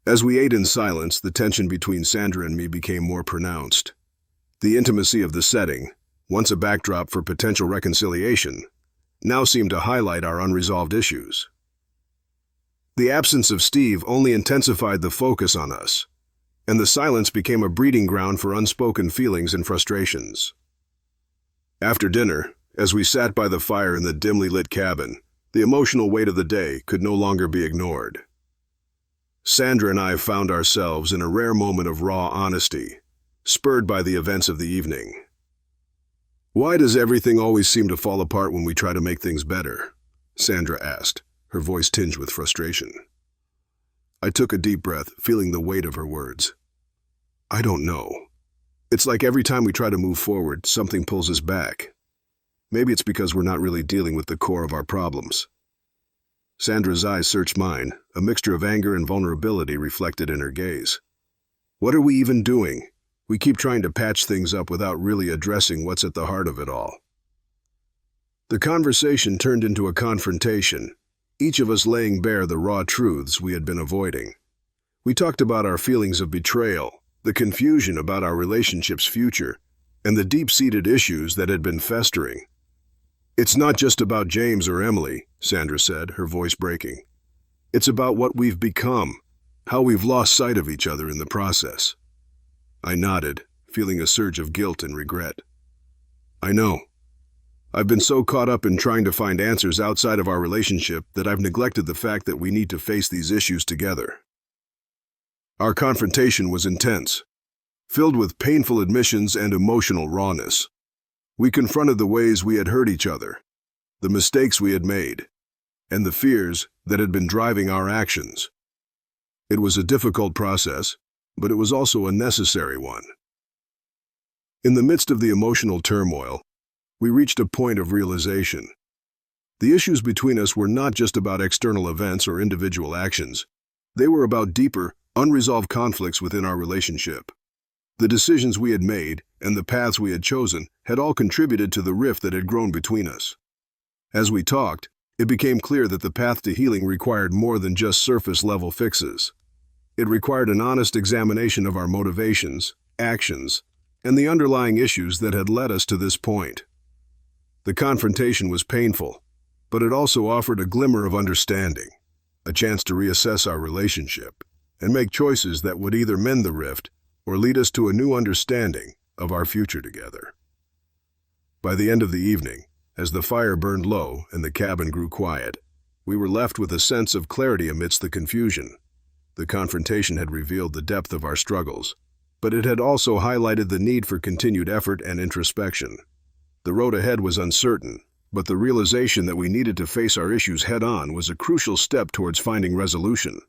As we ate in silence, the tension between Sandra and me became more pronounced. The intimacy of the setting, once a backdrop for potential reconciliation, now seemed to highlight our unresolved issues. The absence of Steve only intensified the focus on us, and the silence became a breeding ground for unspoken feelings and frustrations. After dinner, as we sat by the fire in the dimly lit cabin, the emotional weight of the day could no longer be ignored. Sandra and I found ourselves in a rare moment of raw honesty, spurred by the events of the evening. "Why does everything always seem to fall apart when we try to make things better?" Sandra asked, her voice tinged with frustration. I took a deep breath, feeling the weight of her words. "I don't know. It's like every time we try to move forward, something pulls us back. Maybe it's because we're not really dealing with the core of our problems." Sandra's eyes searched mine, a mixture of anger and vulnerability reflected in her gaze. "What are we even doing?" We keep trying to patch things up without really addressing what's at the heart of it all. The conversation turned into a confrontation, each of us laying bare the raw truths we had been avoiding. We talked about our feelings of betrayal, the confusion about our relationship's future, and the deep-seated issues that had been festering. "It's not just about James or Emily," Sandra said, her voice breaking. "It's about what we've become, how we've lost sight of each other in the process." I nodded, feeling a surge of guilt and regret. "I know. I've been so caught up in trying to find answers outside of our relationship that I've neglected the fact that we need to face these issues together." Our confrontation was intense, filled with painful admissions and emotional rawness. We confronted the ways we had hurt each other, the mistakes we had made, and the fears that had been driving our actions. It was a difficult process, but it was also a necessary one. In the midst of the emotional turmoil, we reached a point of realization. The issues between us were not just about external events or individual actions. They were about deeper, unresolved conflicts within our relationship. The decisions we had made and the paths we had chosen had all contributed to the rift that had grown between us. As we talked, it became clear that the path to healing required more than just surface-level fixes. It required an honest examination of our motivations, actions, and the underlying issues that had led us to this point. The confrontation was painful, but it also offered a glimmer of understanding, a chance to reassess our relationship and make choices that would either mend the rift or lead us to a new understanding of our future together. By the end of the evening, as the fire burned low and the cabin grew quiet, we were left with a sense of clarity amidst the confusion. The confrontation had revealed the depth of our struggles, but it had also highlighted the need for continued effort and introspection. The road ahead was uncertain, but the realization that we needed to face our issues head-on was a crucial step towards finding resolution.